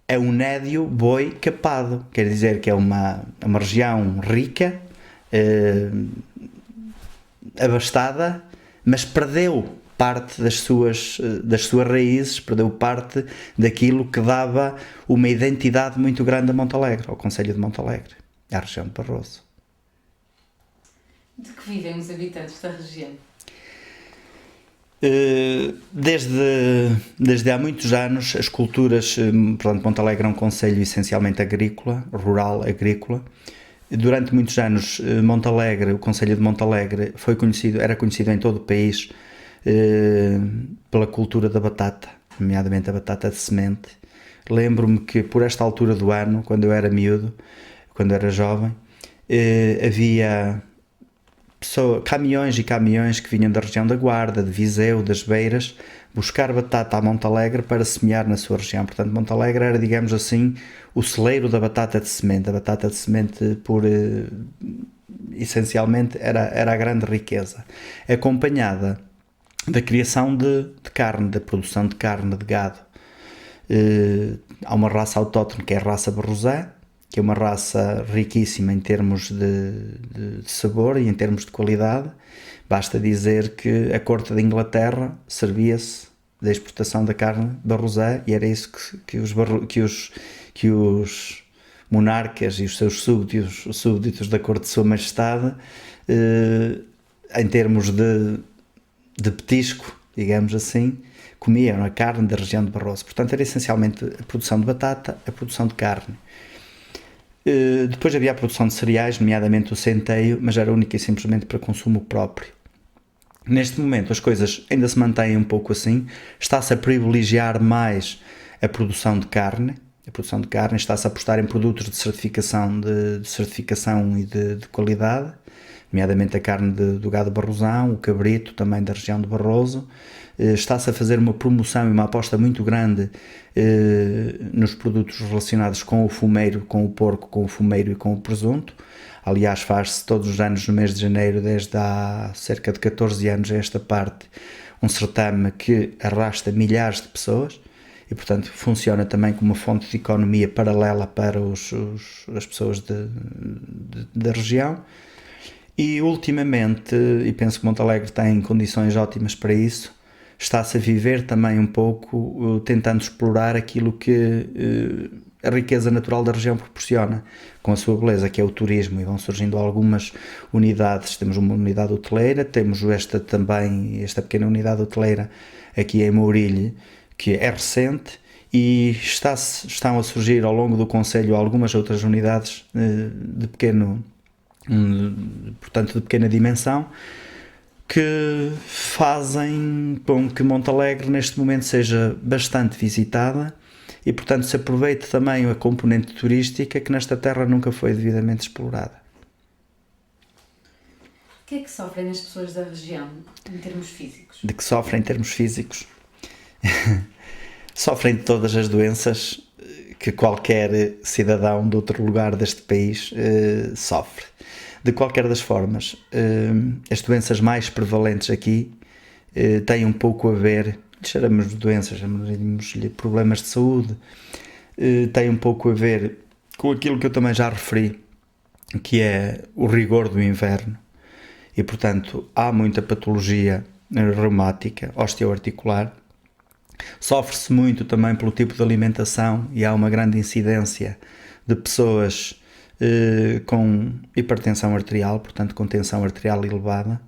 é um nédio boi capado. Quer dizer que é uma região rica, abastada, mas perdeu parte das suas raízes, perdeu parte daquilo que dava uma identidade muito grande a Montalegre, ao concelho de Montalegre, à região de Barroso. De que vivem os habitantes da região? Desde há muitos anos as culturas, portanto, Montalegre é um concelho essencialmente agrícola, rural agrícola. Durante muitos anos Montalegre, o concelho de Montalegre era conhecido em todo o país pela cultura da batata, nomeadamente a batata de semente. Lembro-me que por esta altura do ano, quando eu era miúdo, quando era jovem, havia caminhões e caminhões que vinham da região da Guarda, de Viseu, das Beiras, buscar batata a Montalegre para semear na sua região. Portanto, Montalegre era, digamos assim, o celeiro da batata de semente. A batata de semente, essencialmente, era a grande riqueza, acompanhada da criação de carne, da produção de carne de gado. Há uma raça autóctone, que é a raça Barrosé, que é uma raça riquíssima em termos de sabor e em termos de qualidade. Basta dizer que a corte da Inglaterra servia-se da exportação da carne Barrosé, e era isso que os monarcas e os seus súbditos da corte de Sua Majestade, em termos de petisco, digamos assim, comiam a carne da região de Barroso. Portanto, era essencialmente a produção de batata, a produção de carne. Depois havia a produção de cereais, nomeadamente o centeio, mas era única e simplesmente para consumo próprio. Neste momento as coisas ainda se mantêm um pouco assim, está-se a privilegiar mais a produção de carne, está-se a apostar em produtos de certificação e de qualidade, nomeadamente a carne do gado barrosão, o cabrito também da região de Barroso. Está-se a fazer uma promoção e uma aposta muito grande nos produtos relacionados com o fumeiro, com o porco, com o fumeiro e com o presunto. Aliás, faz-se todos os anos no mês de janeiro, desde há cerca de 14 anos a esta parte, um certame que arrasta milhares de pessoas e, portanto, funciona também como uma fonte de economia paralela para as pessoas da região. E, ultimamente, e penso que Montalegre tem condições ótimas para isso, está-se a viver também um pouco tentando explorar aquilo que a riqueza natural da região proporciona, com a sua beleza, que é o turismo, e vão surgindo algumas unidades. Temos uma unidade hoteleira, temos esta pequena unidade hoteleira aqui em Mourilhe, que é recente, e estão a surgir ao longo do concelho algumas outras unidades de pequena dimensão, que fazem com que Montalegre neste momento seja bastante visitada e, portanto, se aproveite também a componente turística que nesta terra nunca foi devidamente explorada. O que é que sofrem as pessoas da região em termos físicos? De que sofrem em termos físicos? Sofrem de todas as doenças que qualquer cidadão de outro lugar deste país sofre. De qualquer das formas, as doenças mais prevalentes aqui têm um pouco a ver, chamamos de doenças, chamamos-lhe problemas de saúde, têm um pouco a ver com aquilo que eu também já referi, que é o rigor do inverno. E, portanto, há muita patologia reumática, osteoarticular. Sofre-se muito também pelo tipo de alimentação e há uma grande incidência de pessoas com hipertensão arterial, portanto com tensão arterial elevada,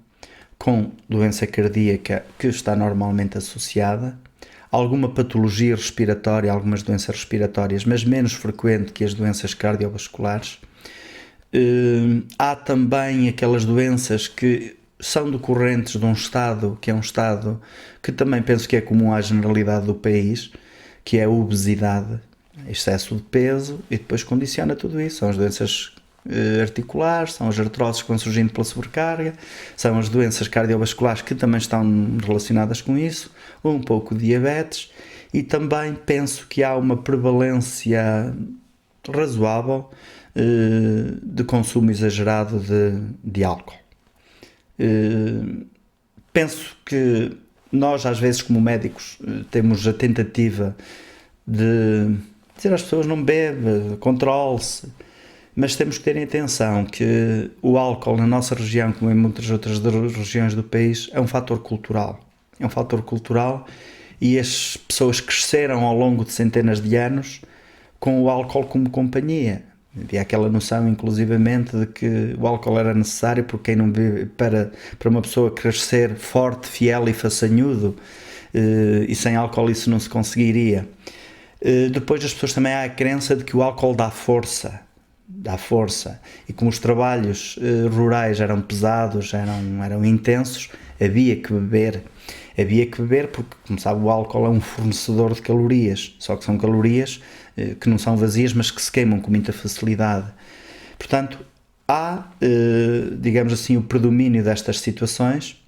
com doença cardíaca que está normalmente associada, alguma patologia respiratória, algumas doenças respiratórias, mas menos frequente que as doenças cardiovasculares. Há também aquelas doenças que são decorrentes de um estado, que é um estado que também penso que é comum à generalidade do país, que é a obesidade, excesso de peso, e depois condiciona tudo isso. São as doenças articulares, são as artroses que vão surgindo pela sobrecarga, são as doenças cardiovasculares que também estão relacionadas com isso, um pouco de diabetes, e também penso que há uma prevalência razoável de consumo exagerado de álcool. Penso que nós, às vezes, como médicos, temos a tentativa de dizer às pessoas não bebe, controle-se, mas temos que ter atenção que o álcool na nossa região, como em muitas outras regiões do país, é um fator cultural. É um fator cultural e as pessoas cresceram ao longo de centenas de anos com o álcool como companhia. Havia aquela noção, inclusivamente, de que o álcool era necessário porque quem não bebe, para uma pessoa crescer forte, fiel e façanhudo, e sem álcool isso não se conseguiria. Depois as pessoas também há a crença de que o álcool dá força, e como os trabalhos rurais eram pesados, eram intensos, havia que beber porque, como sabe, o álcool é um fornecedor de calorias, só que são calorias que não são vazias, mas que se queimam com muita facilidade. Portanto, há, digamos assim, o predomínio destas situações.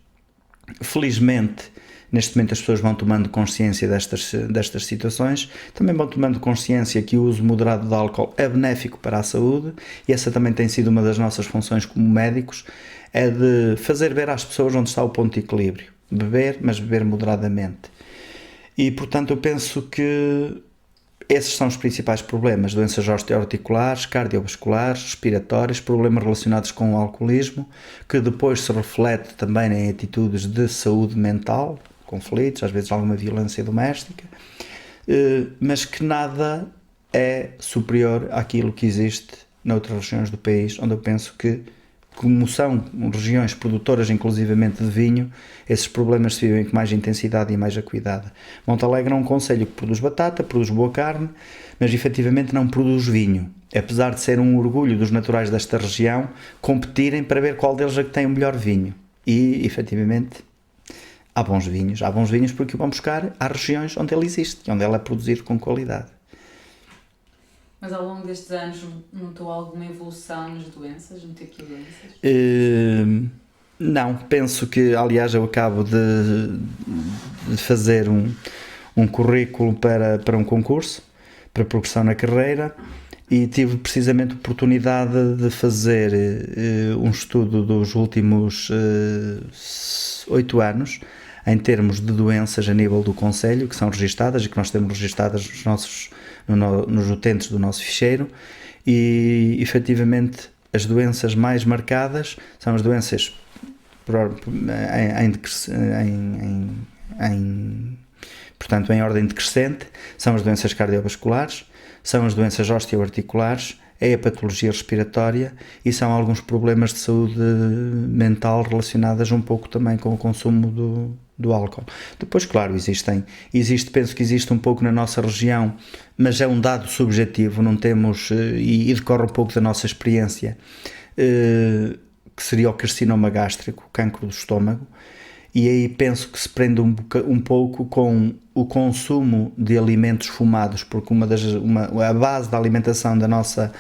Felizmente, neste momento as pessoas vão tomando consciência destas situações, também vão tomando consciência que o uso moderado de álcool é benéfico para a saúde, e essa também tem sido uma das nossas funções como médicos, é de fazer ver às pessoas onde está o ponto de equilíbrio. Beber, mas beber moderadamente. E, portanto, eu penso que esses são os principais problemas: doenças osteoarticulares, cardiovasculares, respiratórias, problemas relacionados com o alcoolismo, que depois se reflete também em atitudes de saúde mental, conflitos, às vezes alguma violência doméstica, mas que nada é superior àquilo que existe noutras regiões do país, onde eu penso que, como são regiões produtoras inclusivamente de vinho, esses problemas se vivem com mais intensidade e mais acuidade. Montalegre é um concelho que produz batata, produz boa carne, mas efetivamente não produz vinho. Apesar de ser um orgulho dos naturais desta região competirem para ver qual deles é que tem o melhor vinho. E, efetivamente, há bons vinhos porque o vão buscar às regiões onde ele existe, onde ele é produzido com qualidade. Mas ao longo destes anos notou alguma evolução nas doenças, no tipo de doenças? Não, penso que, aliás, eu acabo de fazer um currículo para um concurso, para progressão na carreira, e tive precisamente a oportunidade de fazer um estudo dos últimos 8 anos, em termos de doenças a nível do Conselho, que são registadas e que nós temos registadas nos utentes do nosso ficheiro, e efetivamente as doenças mais marcadas são as doenças portanto, em ordem decrescente, são as doenças cardiovasculares, são as doenças osteoarticulares, é a patologia respiratória e são alguns problemas de saúde mental relacionadas um pouco também com o consumo do álcool. Depois, claro, penso que existe um pouco na nossa região, mas é um dado subjetivo, não temos, e decorre um pouco da nossa experiência, que seria o carcinoma gástrico, o cancro do estômago, e aí penso que se prende um pouco com o consumo de alimentos fumados, porque a base da alimentação da nossa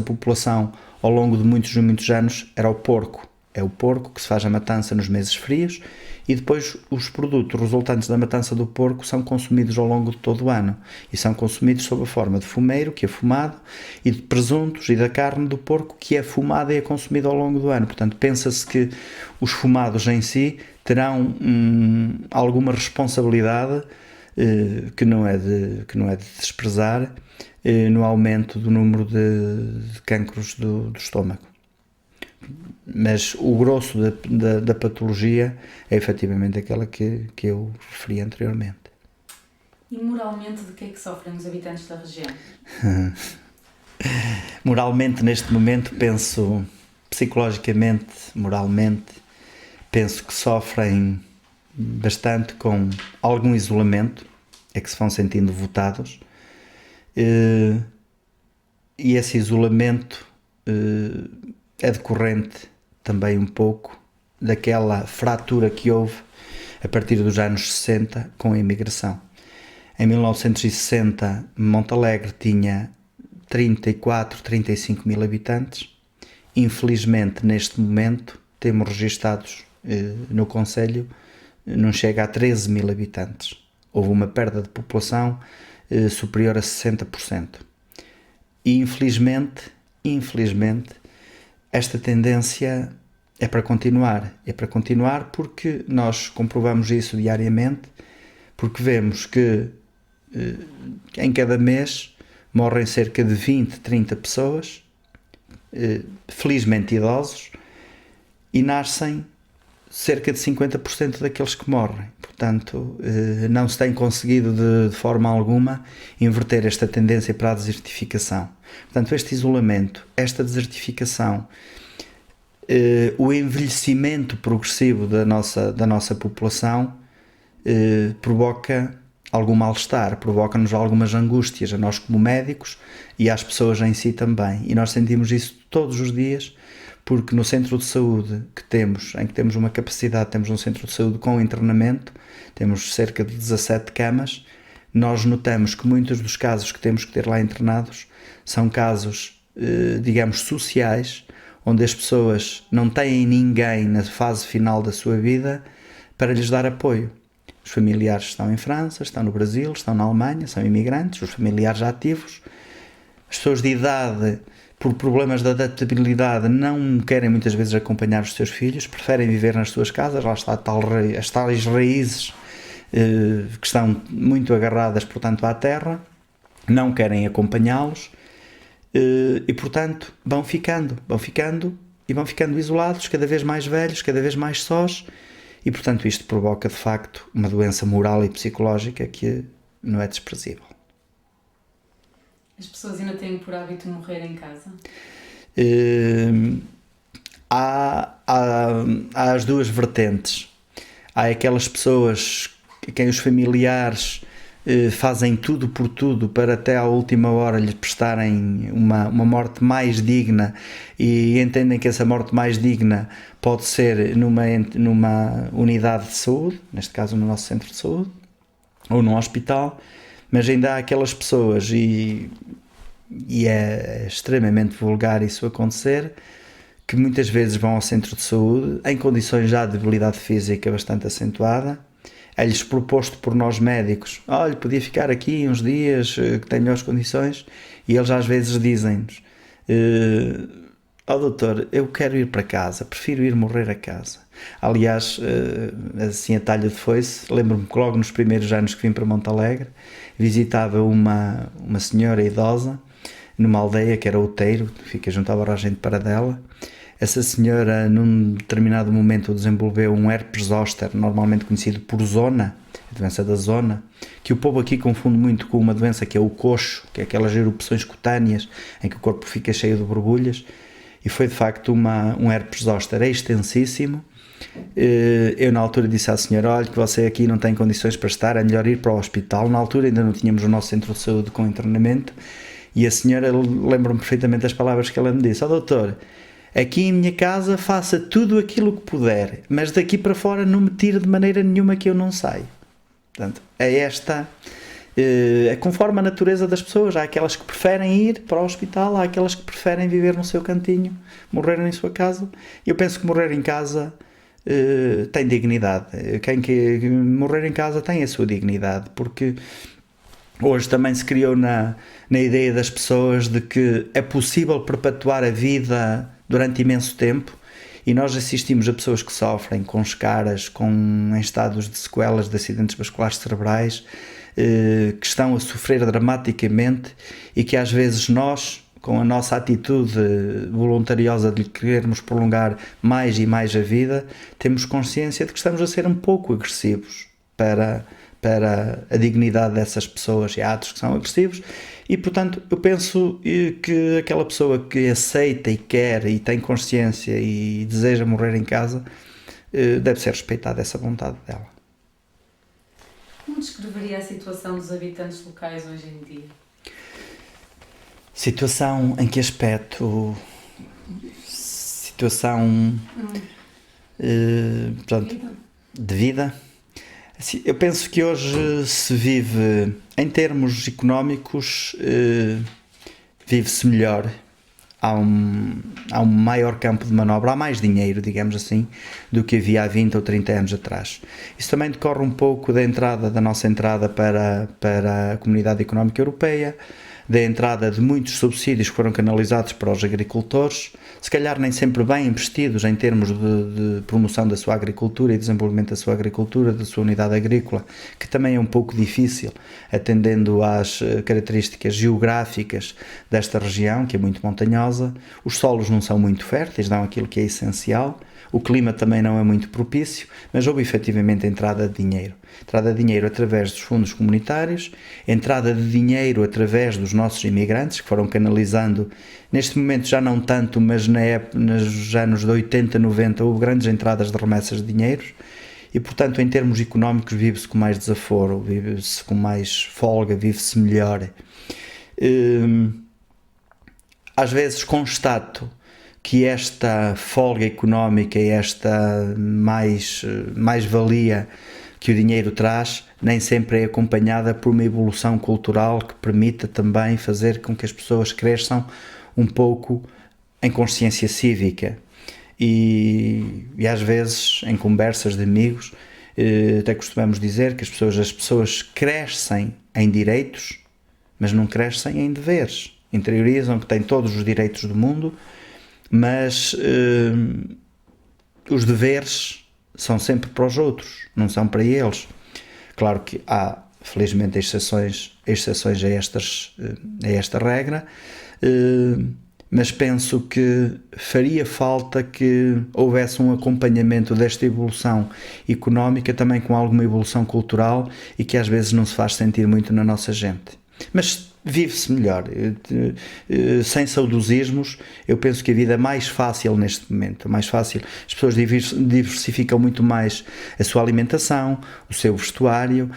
população ao longo de muitos anos era o porco. É o porco que se faz a matança nos meses frios e depois os produtos resultantes da matança do porco são consumidos ao longo de todo o ano e são consumidos sob a forma de fumeiro, que é fumado, e de presuntos e da carne do porco, que é fumada e é consumida ao longo do ano. Portanto, pensa-se que os fumados em si terão alguma responsabilidade que não é de desprezar no aumento do número de cancros do estômago. Mas o grosso da patologia é efetivamente aquela que eu referi anteriormente. E moralmente, de que é que sofrem os habitantes da região? Moralmente, neste momento, penso, psicologicamente, moralmente, penso que sofrem bastante com algum isolamento, é que se vão sentindo votados, e esse isolamento é decorrente também um pouco daquela fratura que houve a partir dos anos 60 com a imigração. Em 1960, Montalegre tinha 35 mil habitantes. Infelizmente, neste momento, temos registados no Conselho, não chega a 13 mil habitantes. Houve uma perda de população superior a 60%. E infelizmente, esta tendência é para continuar porque nós comprovamos isso diariamente, porque vemos que em cada mês morrem cerca de 20, 30 pessoas, felizmente idosos, e nascem cerca de 50% daqueles que morrem. Portanto, não se tem conseguido de forma alguma inverter esta tendência para a desertificação. Portanto, este isolamento, esta desertificação, o envelhecimento progressivo da nossa população provoca algum mal-estar, provoca-nos algumas angústias, a nós como médicos e às pessoas em si também. E nós sentimos isso todos os dias, porque no centro de saúde em que temos uma capacidade, temos um centro de saúde com internamento, temos cerca de 17 camas, nós notamos que muitos dos casos que temos que ter lá internados são casos, digamos, sociais, onde as pessoas não têm ninguém na fase final da sua vida para lhes dar apoio. Os familiares estão em França, estão no Brasil, estão na Alemanha, são imigrantes, os familiares ativos, as pessoas de idade, por problemas de adaptabilidade, não querem muitas vezes acompanhar os seus filhos, preferem viver nas suas casas, lá está as tais raízes que estão muito agarradas, portanto, à terra, não querem acompanhá-los e, portanto, vão ficando isolados, cada vez mais velhos, cada vez mais sós, e, portanto, isto provoca, de facto, uma doença moral e psicológica que não é desprezível. As pessoas ainda têm por hábito morrer em casa? Há as duas vertentes. Há aquelas pessoas a quem os familiares fazem tudo por tudo para até à última hora lhes prestarem uma morte mais digna e entendem que essa morte mais digna pode ser numa unidade de saúde, neste caso no nosso centro de saúde, ou num hospital, mas ainda há aquelas pessoas, e e é extremamente vulgar isso acontecer, que muitas vezes vão ao centro de saúde em condições já de debilidade física bastante acentuada. É-lhes proposto por nós médicos: olha, podia ficar aqui uns dias, que tem melhores condições, e eles às vezes dizem-nos: doutor, eu quero ir para casa, prefiro ir morrer a casa. Aliás, assim a talha de foice, lembro-me que logo nos primeiros anos que vim para Montalegre, visitava uma senhora idosa numa aldeia que era Outeiro, que fica junto à barragem de Paradela. Essa senhora, num determinado momento, desenvolveu um herpes zoster, normalmente conhecido por zona, a doença da zona, que o povo aqui confunde muito com uma doença que é o coxo, que é aquelas erupções cutâneas em que o corpo fica cheio de borbulhas, e foi de facto um herpes zoster extensíssimo. Eu na altura disse à senhora: olha, que você aqui não tem condições para estar, é melhor ir para o hospital. Na altura ainda não tínhamos o nosso centro de saúde com internamento, e a senhora, lembro-me perfeitamente das palavras que ela me disse: doutor, aqui em minha casa faça tudo aquilo que puder, mas daqui para fora não me tire de maneira nenhuma que eu não saio. Portanto, é conforme a natureza das pessoas. Há aquelas que preferem ir para o hospital, há aquelas que preferem viver no seu cantinho, morrer em sua casa. Eu penso que morrer em casa tem dignidade. Quem quer morrer em casa tem a sua dignidade, porque hoje também se criou na ideia das pessoas de que é possível perpetuar a vida durante imenso tempo, e nós assistimos a pessoas que sofrem com escaras, em estados de sequelas de acidentes vasculares cerebrais, que estão a sofrer dramaticamente, e que às vezes nós, com a nossa atitude voluntariosa de querermos prolongar mais e mais a vida, temos consciência de que estamos a ser um pouco agressivos para a dignidade dessas pessoas, e há atos que são agressivos. E portanto eu penso que aquela pessoa que aceita e quer e tem consciência e deseja morrer em casa, deve ser respeitada essa vontade dela. Como descreveria a situação dos habitantes locais hoje em dia? Situação em que aspecto? Situação portanto, de vida? Eu penso que hoje se vive, em termos económicos, vive-se melhor. Há um maior campo de manobra, há mais dinheiro, digamos assim, do que havia há 20 ou 30 anos atrás. Isso também decorre um pouco da nossa entrada para a Comunidade Económica Europeia, da entrada de muitos subsídios que foram canalizados para os agricultores, se calhar nem sempre bem investidos em termos de promoção da sua agricultura e desenvolvimento da sua agricultura, da sua unidade agrícola, que também é um pouco difícil, atendendo às características geográficas desta região, que é muito montanhosa. Os solos não são muito férteis, dão aquilo que é essencial. O clima também não é muito propício, mas houve efetivamente entrada de dinheiro. Entrada de dinheiro através dos fundos comunitários, entrada de dinheiro através dos nossos imigrantes, que foram canalizando, neste momento já não tanto, mas nos anos de 80, 90, houve grandes entradas de remessas de dinheiros, e portanto em termos económicos vive-se com mais desaforo, vive-se com mais folga, vive-se melhor. Às vezes constato que esta folga económica e esta mais-valia que o dinheiro traz nem sempre é acompanhada por uma evolução cultural que permita também fazer com que as pessoas cresçam um pouco em consciência cívica. E às vezes, em conversas de amigos, até costumamos dizer que as pessoas crescem em direitos, mas não crescem em deveres. Interiorizam que têm todos os direitos do mundo, mas os deveres são sempre para os outros, não são para eles. Claro que há, felizmente, exceções a esta regra, mas penso que faria falta que houvesse um acompanhamento desta evolução económica também com alguma evolução cultural, e que às vezes não se faz sentir muito na nossa gente. Mas vive-se melhor, sem saudosismos. Eu penso que a vida é mais fácil neste momento, mais fácil. As pessoas diversificam muito mais a sua alimentação, o seu vestuário,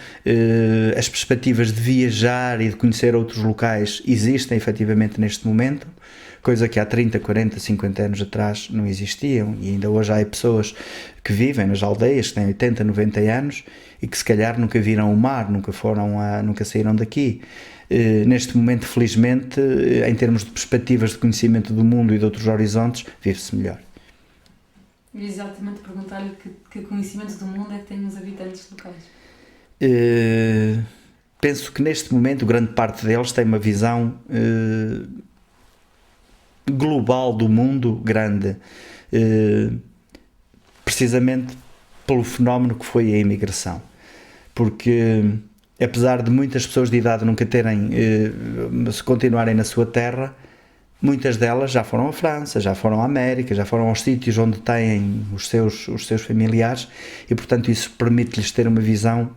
as perspectivas de viajar e de conhecer outros locais existem efetivamente neste momento, coisa que há 30, 40, 50 anos atrás não existiam, e ainda hoje há pessoas que vivem nas aldeias, que têm 80, 90 anos e que se calhar nunca viram o mar, nunca saíram daqui. Neste momento, felizmente, em termos de perspectivas de conhecimento do mundo e de outros horizontes, vive-se melhor. E exatamente perguntar-lhe que conhecimento do mundo é que têm os habitantes locais. Penso que neste momento grande parte deles tem uma visão global do mundo grande, precisamente pelo fenómeno que foi a imigração, porque apesar de muitas pessoas de idade nunca terem, se continuarem na sua terra, muitas delas já foram à França, já foram à América, já foram aos sítios onde têm os seus familiares, e portanto isso permite-lhes ter uma visão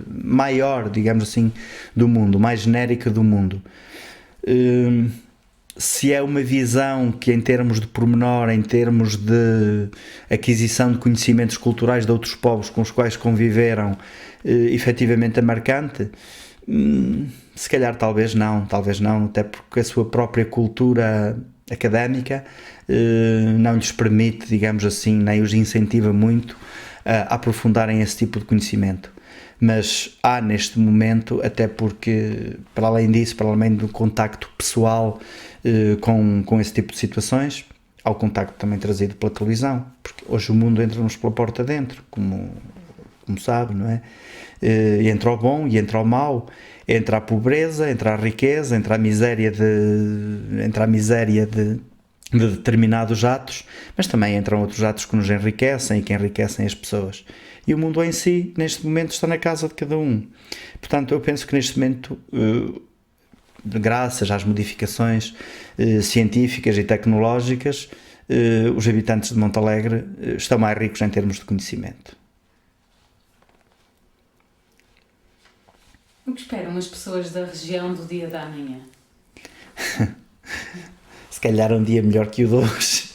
maior, digamos assim, do mundo, mais genérica do mundo. Se é uma visão que em termos de pormenor, em termos de aquisição de conhecimentos culturais de outros povos com os quais conviveram, efetivamente é marcante, se calhar talvez não, até porque a sua própria cultura académica não lhes permite, digamos assim, nem os incentiva muito a aprofundarem esse tipo de conhecimento. Mas há neste momento, até porque, para além disso, para além do contacto pessoal com esse tipo de situações, há o contacto também trazido pela televisão, porque hoje o mundo entra-nos pela porta dentro, como sabe, não é? E entra o bom e entra o mau, entra a pobreza, entra a riqueza, entra a miséria de determinados atos, mas também entram outros atos que nos enriquecem e que enriquecem as pessoas. E o mundo em si, neste momento, está na casa de cada um. Portanto, eu penso que neste momento, graças às modificações científicas e tecnológicas, os habitantes de Montalegre estão mais ricos em termos de conhecimento. O que esperam as pessoas da região do dia da manhã? Se calhar um dia melhor que o de hoje.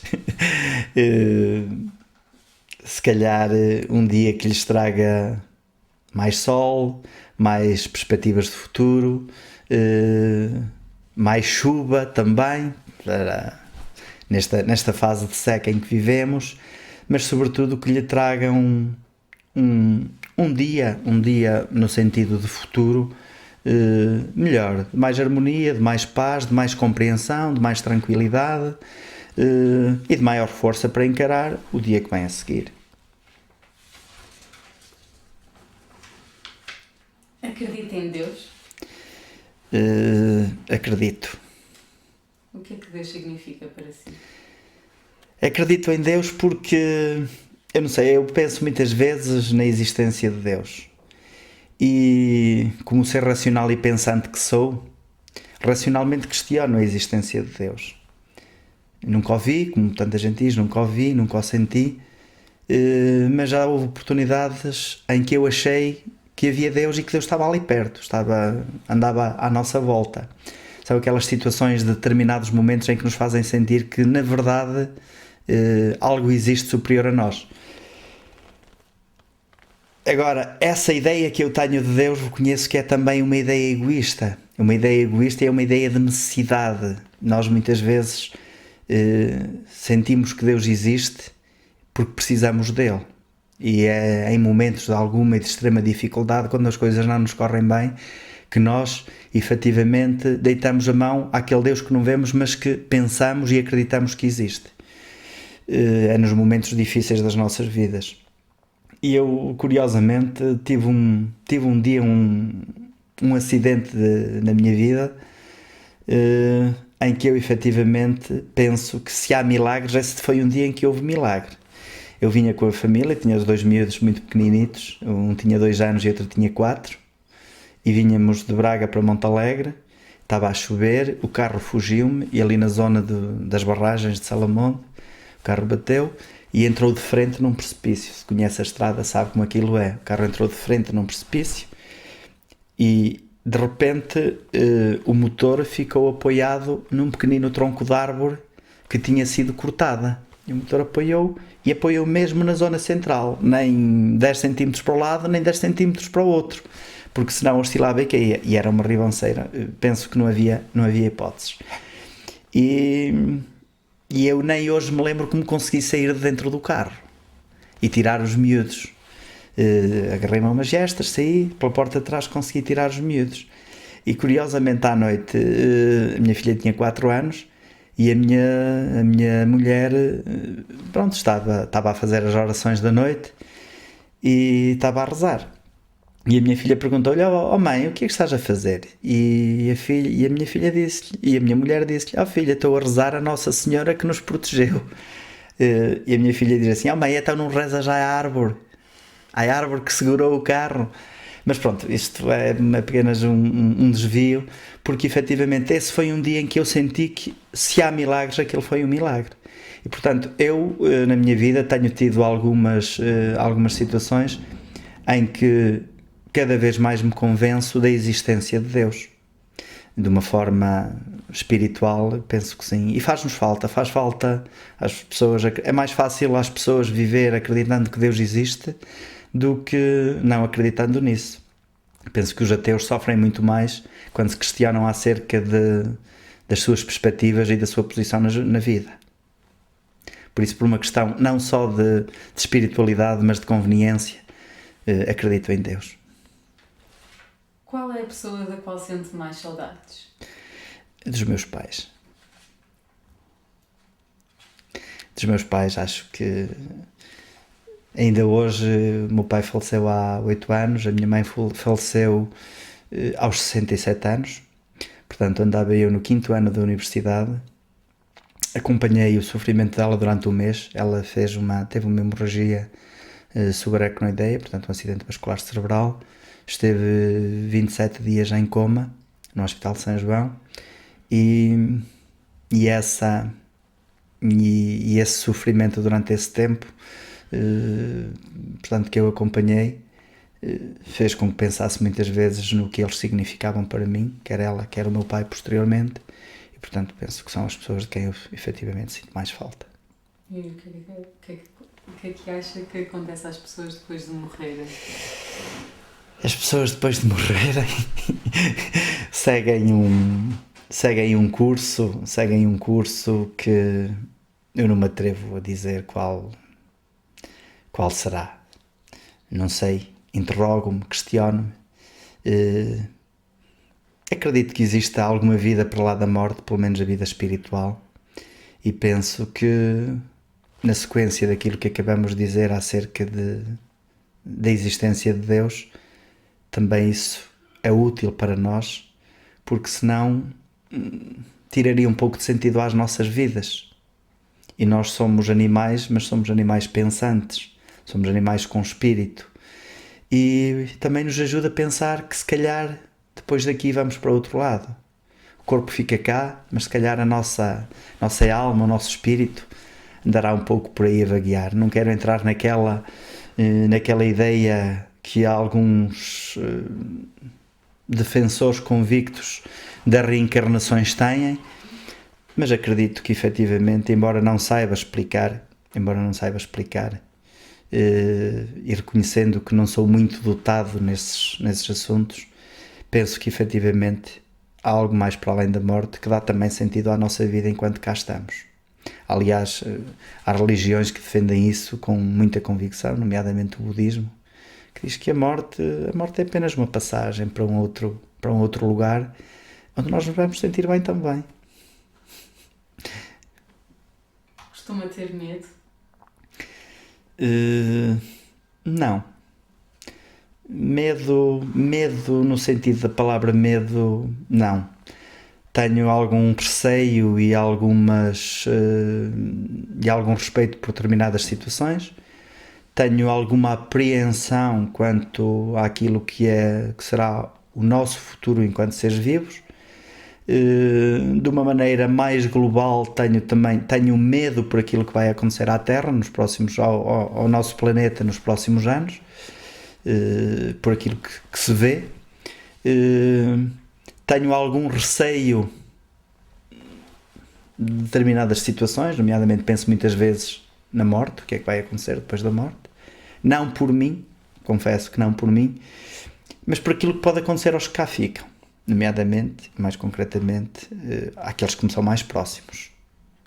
Se calhar um dia que lhes traga mais sol, mais perspectivas de futuro, mais chuva também, nesta fase de seca em que vivemos, mas sobretudo que lhe tragam um dia no sentido de futuro melhor, de mais harmonia, de mais paz, de mais compreensão, de mais tranquilidade e de maior força para encarar o dia que vem a seguir. Acredita em Deus? Acredito. O que é que Deus significa para si? Acredito em Deus porque, eu não sei, eu penso muitas vezes na existência de Deus. E, como ser racional e pensante que sou, racionalmente questiono a existência de Deus. Nunca o vi, como tanta gente diz, nunca o senti, mas já houve oportunidades em que eu achei que havia Deus e que Deus estava ali perto, andava à nossa volta. São aquelas situações de determinados momentos em que nos fazem sentir que, na verdade, algo existe superior a nós. Agora, essa ideia que eu tenho de Deus, reconheço que é também uma ideia egoísta. Uma ideia egoísta é uma ideia de necessidade. Nós muitas vezes sentimos que Deus existe porque precisamos dele. E é em momentos de alguma e de extrema dificuldade, quando as coisas não nos correm bem, que nós, efetivamente, deitamos a mão àquele Deus que não vemos, mas que pensamos e acreditamos que existe. É nos momentos difíceis das nossas vidas. E eu, curiosamente, tive um dia um acidente na minha vida em que eu, efetivamente, penso que se há milagres, esse foi um dia em que houve milagre. Eu vinha com a família, tinha os dois miúdos muito pequeninitos, um tinha 2 anos e outro tinha 4, e vinhamos de Braga para Montalegre, estava a chover, o carro fugiu-me, e ali na zona das barragens de Salamonde, o carro bateu e entrou de frente num precipício. Se conhece a estrada sabe como aquilo é. O carro entrou de frente num precipício e de repente o motor ficou apoiado num pequenino tronco de árvore que tinha sido cortada. E o motor apoiou mesmo na zona central, nem 10 cm para o lado, nem 10 cm para o outro, porque senão oscilava e caía, e era uma ribanceira. Penso que não havia hipóteses. E eu nem hoje me lembro como consegui sair de dentro do carro e tirar os miúdos. Agarrei-me a umas gestas, saí, pela porta de trás consegui tirar os miúdos. E curiosamente à noite, a minha filha tinha 4 anos e a minha mulher, pronto, estava a fazer as orações da noite e estava a rezar. E a minha filha perguntou-lhe: oh mãe, o que é que estás a fazer? E a minha filha disse-lhe, e a minha mulher disse-lhe: oh filha, estou a rezar a Nossa Senhora que nos protegeu. E a minha filha diz assim: oh mãe, então não reza já a árvore que segurou o carro. Mas pronto, isto é apenas um desvio, porque efetivamente esse foi um dia em que eu senti que, se há milagres, aquele foi um milagre. E portanto, eu na minha vida tenho tido algumas situações em que cada vez mais me convenço da existência de Deus. De uma forma espiritual, penso que sim. E faz falta às pessoas. É mais fácil às pessoas viver acreditando que Deus existe do que não acreditando nisso. Penso que os ateus sofrem muito mais quando se questionam acerca das suas perspectivas e da sua posição na vida. Por isso, por uma questão não só de espiritualidade, mas de conveniência, acredito em Deus. Qual é a pessoa da qual sente mais saudades? Dos meus pais. Dos meus pais, acho que ainda hoje o meu pai faleceu há 8 anos, a minha mãe faleceu aos 67 anos, portanto andava eu no 5º ano da universidade, acompanhei o sofrimento dela durante um mês. Ela teve uma hemorragia subaracnoideia, portanto um acidente vascular cerebral, esteve 27 dias em coma no Hospital de São João e esse sofrimento durante esse tempo, portanto, que eu acompanhei, fez com que pensasse muitas vezes no que eles significavam para mim, quer ela, quer o meu pai posteriormente, e portanto penso que são as pessoas de quem eu efetivamente sinto mais falta. E o que é que acha que acontece às pessoas depois de morrerem? As pessoas depois de morrerem seguem um curso que eu não me atrevo a dizer qual será. Não sei, interrogo-me, questiono-me. Acredito que exista alguma vida para lá da morte, pelo menos a vida espiritual, e penso que, na sequência daquilo que acabamos de dizer acerca da existência de Deus, também isso é útil para nós, porque senão tiraria um pouco de sentido às nossas vidas. E nós somos animais, mas somos animais pensantes, somos animais com espírito. E também nos ajuda a pensar que se calhar depois daqui vamos para outro lado. O corpo fica cá, mas se calhar a nossa alma, o nosso espírito andará um pouco por aí a vaguear. Não quero entrar naquela ideia que alguns defensores convictos das reencarnações têm, mas acredito que efetivamente, embora não saiba explicar, e reconhecendo que não sou muito dotado nesses assuntos, penso que efetivamente há algo mais para além da morte que dá também sentido à nossa vida enquanto cá estamos. Aliás, há religiões que defendem isso com muita convicção, nomeadamente o budismo, que diz que a morte é apenas uma passagem para um outro lugar onde nós nos vamos sentir bem também. Costuma ter medo? Não. Medo no sentido da palavra medo, não. Tenho algum receio e algum respeito por determinadas situações. Tenho alguma apreensão quanto àquilo que será o nosso futuro enquanto seres vivos. De uma maneira mais global, tenho medo por aquilo que vai acontecer à Terra ao nosso planeta nos próximos anos, por aquilo que se vê. Tenho algum receio de determinadas situações, nomeadamente penso muitas vezes na morte, o que é que vai acontecer depois da morte. Não por mim, confesso que não por mim, mas por aquilo que pode acontecer aos que cá ficam, nomeadamente, mais concretamente, àqueles que me são mais próximos,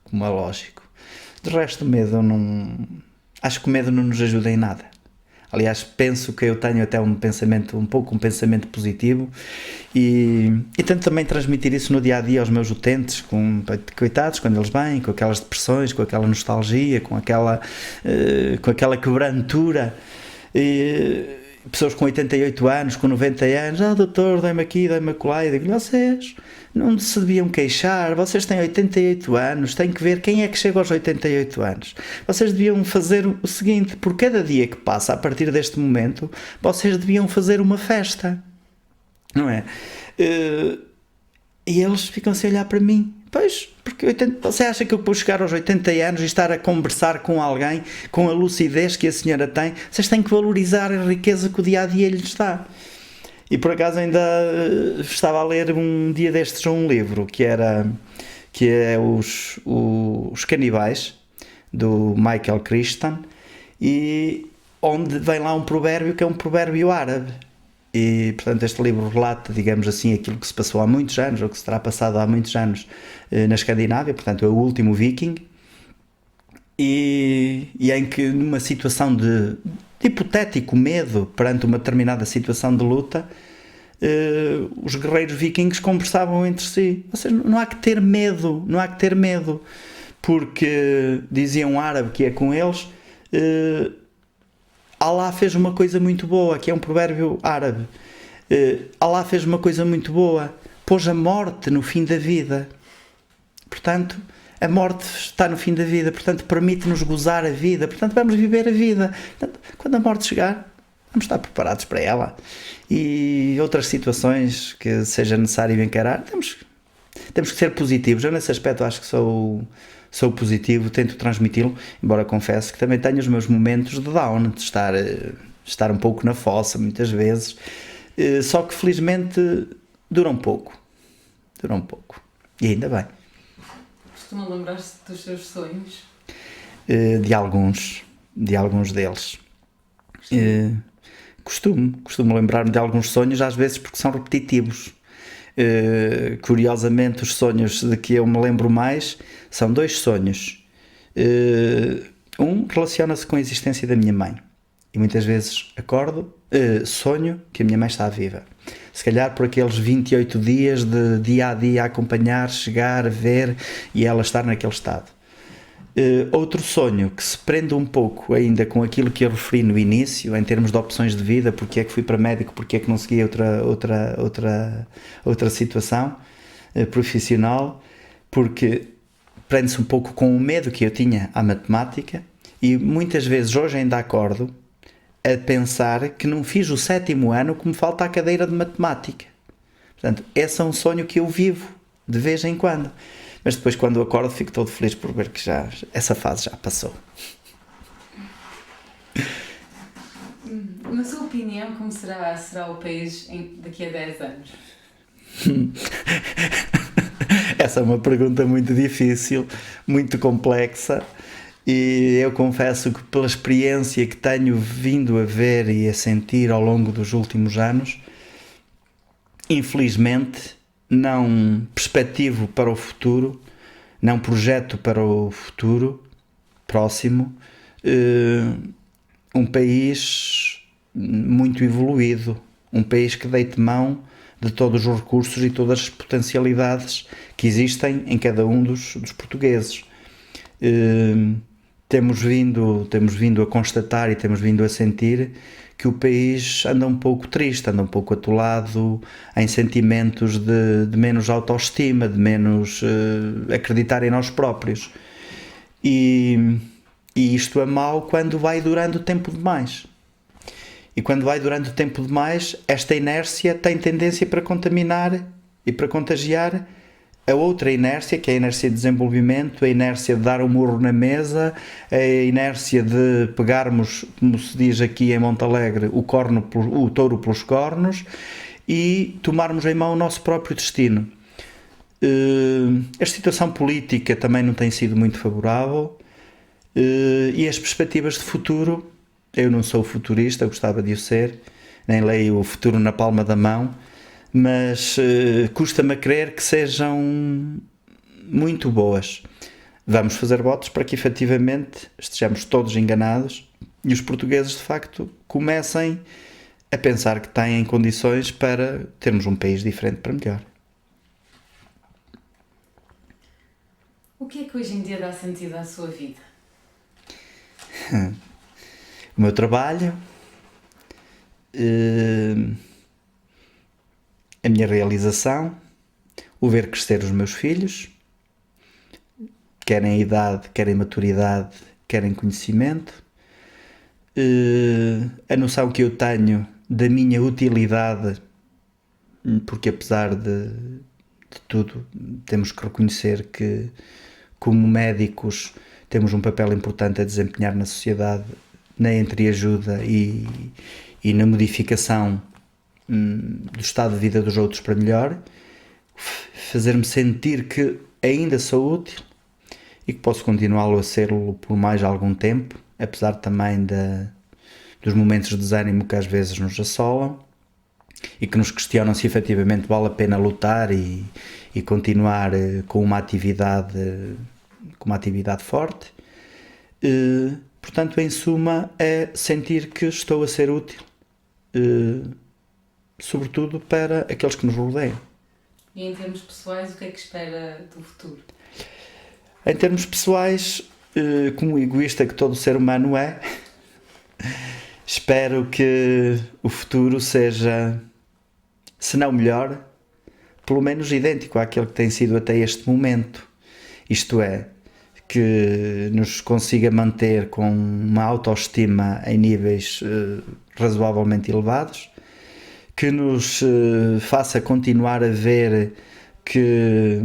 como é lógico. De resto, acho que o medo não nos ajuda em nada. Aliás, penso que eu tenho até um pensamento positivo e tento também transmitir isso no dia a dia aos meus utentes, coitados, quando eles vêm, com aquelas depressões, com aquela nostalgia, com aquela quebrantura. Pessoas com 88 anos, com 90 anos, doutor, dói-me aqui, dói-me acolá, e digo, vocês não se deviam queixar, vocês têm 88 anos, têm que ver quem é que chega aos 88 anos. Vocês deviam fazer o seguinte, por cada dia que passa a partir deste momento, vocês deviam fazer uma festa, não é? E eles ficam-se a olhar para mim. Pois, porque você acha que eu vou chegar aos 80 anos e estar a conversar com alguém com a lucidez que a senhora tem? Vocês têm que valorizar a riqueza que o dia-a-dia lhes dá. E por acaso ainda estava a ler um dia destes um livro que é os Canibais, do Michael Crichton, e onde vem lá um provérbio que é um provérbio árabe. E, portanto, este livro relata, digamos assim, aquilo que se passou há muitos anos, ou que se terá passado há muitos anos na Escandinávia, portanto, é o último viking, e em que, numa situação de hipotético medo perante uma determinada situação de luta, os guerreiros vikings conversavam entre si. Ou seja, não há que ter medo, porque, dizia um árabe que é com eles, Allah fez uma coisa muito boa, que é um provérbio árabe. Allah fez uma coisa muito boa, pôs a morte no fim da vida. Portanto, a morte está no fim da vida, portanto, permite-nos gozar a vida, portanto, vamos viver a vida. Portanto, quando a morte chegar, vamos estar preparados para ela. E outras situações que seja necessário encarar, temos que ser positivos. Eu, nesse aspecto, acho que sou positivo, tento transmiti-lo, embora confesso que também tenho os meus momentos de down, de estar um pouco na fossa, muitas vezes, só que felizmente dura um pouco, e ainda bem. Costuma lembrar-se dos seus sonhos? De alguns deles. Costumo lembrar-me de alguns sonhos, às vezes porque são repetitivos. Curiosamente, os sonhos de que eu me lembro mais são 2 sonhos. Um relaciona-se com a existência da minha mãe, e muitas vezes sonho que a minha mãe está viva, se calhar por aqueles 28 dias de dia a dia a acompanhar, chegar, ver e ela estar naquele estado. Outro sonho que se prende um pouco ainda com aquilo que eu referi no início, em termos de opções de vida, porque é que fui para médico, porque é que não segui outra situação profissional, porque prende-se um pouco com o medo que eu tinha à matemática, e muitas vezes hoje ainda acordo a pensar que não fiz o 7º ano, que me falta a cadeira de matemática. Portanto, esse é um sonho que eu vivo de vez em quando. Mas depois, quando acordo, fico todo feliz por ver que essa fase já passou. Na sua opinião, como será o país daqui a 10 anos? Essa é uma pergunta muito difícil, muito complexa, e eu confesso que, pela experiência que tenho vindo a ver e a sentir ao longo dos últimos anos, infelizmente não perspectivo para o futuro, não projeto para o futuro próximo um país muito evoluído, um país que deite mão de todos os recursos e todas as potencialidades que existem em cada um dos portugueses. Temos vindo a constatar e temos vindo a sentir que o país anda um pouco triste, anda um pouco atolado em sentimentos de menos autoestima, de menos acreditar em nós próprios. E isto é mau quando vai durando tempo demais. E quando vai durando tempo demais, esta inércia tem tendência para contaminar e para contagiar a outra inércia, que é a inércia de desenvolvimento, a inércia de dar um murro na mesa, a inércia de pegarmos, como se diz aqui em Montalegre, o touro pelos cornos e tomarmos em mão o nosso próprio destino. A situação política também não tem sido muito favorável, e as perspectivas de futuro, eu não sou futurista, gostava de o ser, nem leio o futuro na palma da mão, mas custa-me a crer que sejam muito boas. Vamos fazer votos para que efetivamente estejamos todos enganados e os portugueses de facto comecem a pensar que têm condições para termos um país diferente para melhor. O que é que hoje em dia dá sentido à sua vida? O meu trabalho, a minha realização, o ver crescer os meus filhos, querem idade, querem maturidade, querem conhecimento, a noção que eu tenho da minha utilidade, porque apesar de tudo temos que reconhecer que como médicos temos um papel importante a desempenhar na sociedade, na entreajuda e na modificação do estado de vida dos outros para melhor, fazer-me sentir que ainda sou útil e que posso continuá-lo a ser-lo por mais algum tempo, apesar também dos momentos de desânimo que às vezes nos assolam e que nos questionam se efetivamente vale a pena lutar e continuar com uma atividade forte. Portanto, em suma, é sentir que estou a ser útil, sobretudo para aqueles que nos rodeiam. E em termos pessoais, o que é que espera do futuro? Em termos pessoais, como egoísta que todo ser humano é, espero que o futuro seja, se não melhor, pelo menos idêntico àquele que tem sido até este momento. Isto é, que nos consiga manter com uma autoestima em níveis razoavelmente elevados, que nos faça continuar a ver que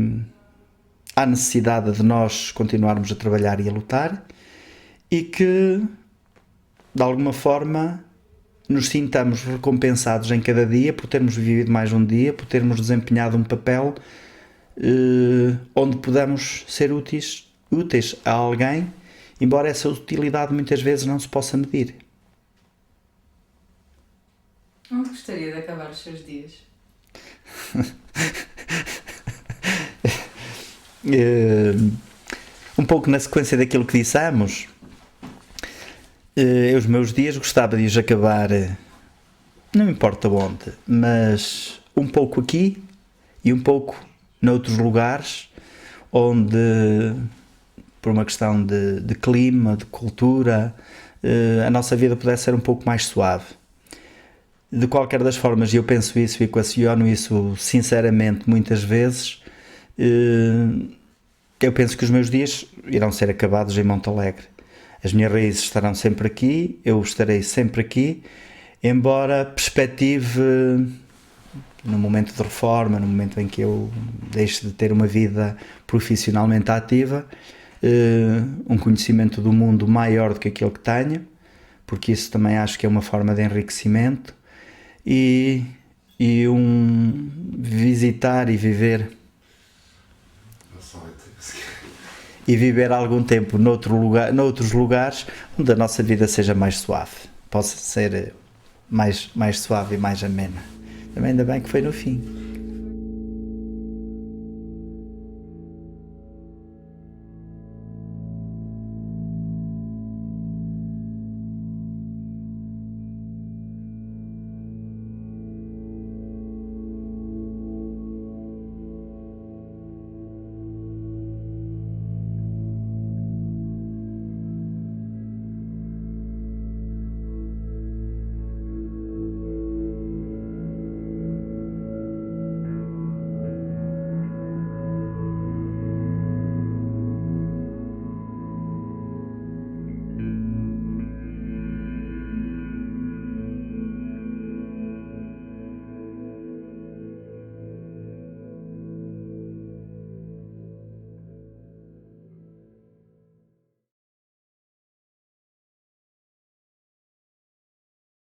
há necessidade de nós continuarmos a trabalhar e a lutar e que, de alguma forma, nos sintamos recompensados em cada dia por termos vivido mais um dia, por termos desempenhado um papel onde podamos ser úteis a alguém, embora essa utilidade muitas vezes não se possa medir. Onde gostaria de acabar os seus dias? Um pouco na sequência daquilo que dissemos, os meus dias gostava de os acabar, não importa onde, mas um pouco aqui e um pouco noutros lugares onde, por uma questão de clima, de cultura, a nossa vida pudesse ser um pouco mais suave. De qualquer das formas, eu penso isso e equaciono isso sinceramente muitas vezes. Eu penso que os meus dias irão ser acabados em Monte Alegre. As minhas raízes estarão sempre aqui, eu estarei sempre aqui, embora perspective, no momento de reforma, no momento em que eu deixe de ter uma vida profissionalmente ativa, um conhecimento do mundo maior do que aquele que tenho, porque isso também acho que é uma forma de enriquecimento, e um visitar e viver algum tempo noutros lugares onde a nossa vida seja mais suave, possa ser mais suave e mais amena. Também ainda bem que foi no fim.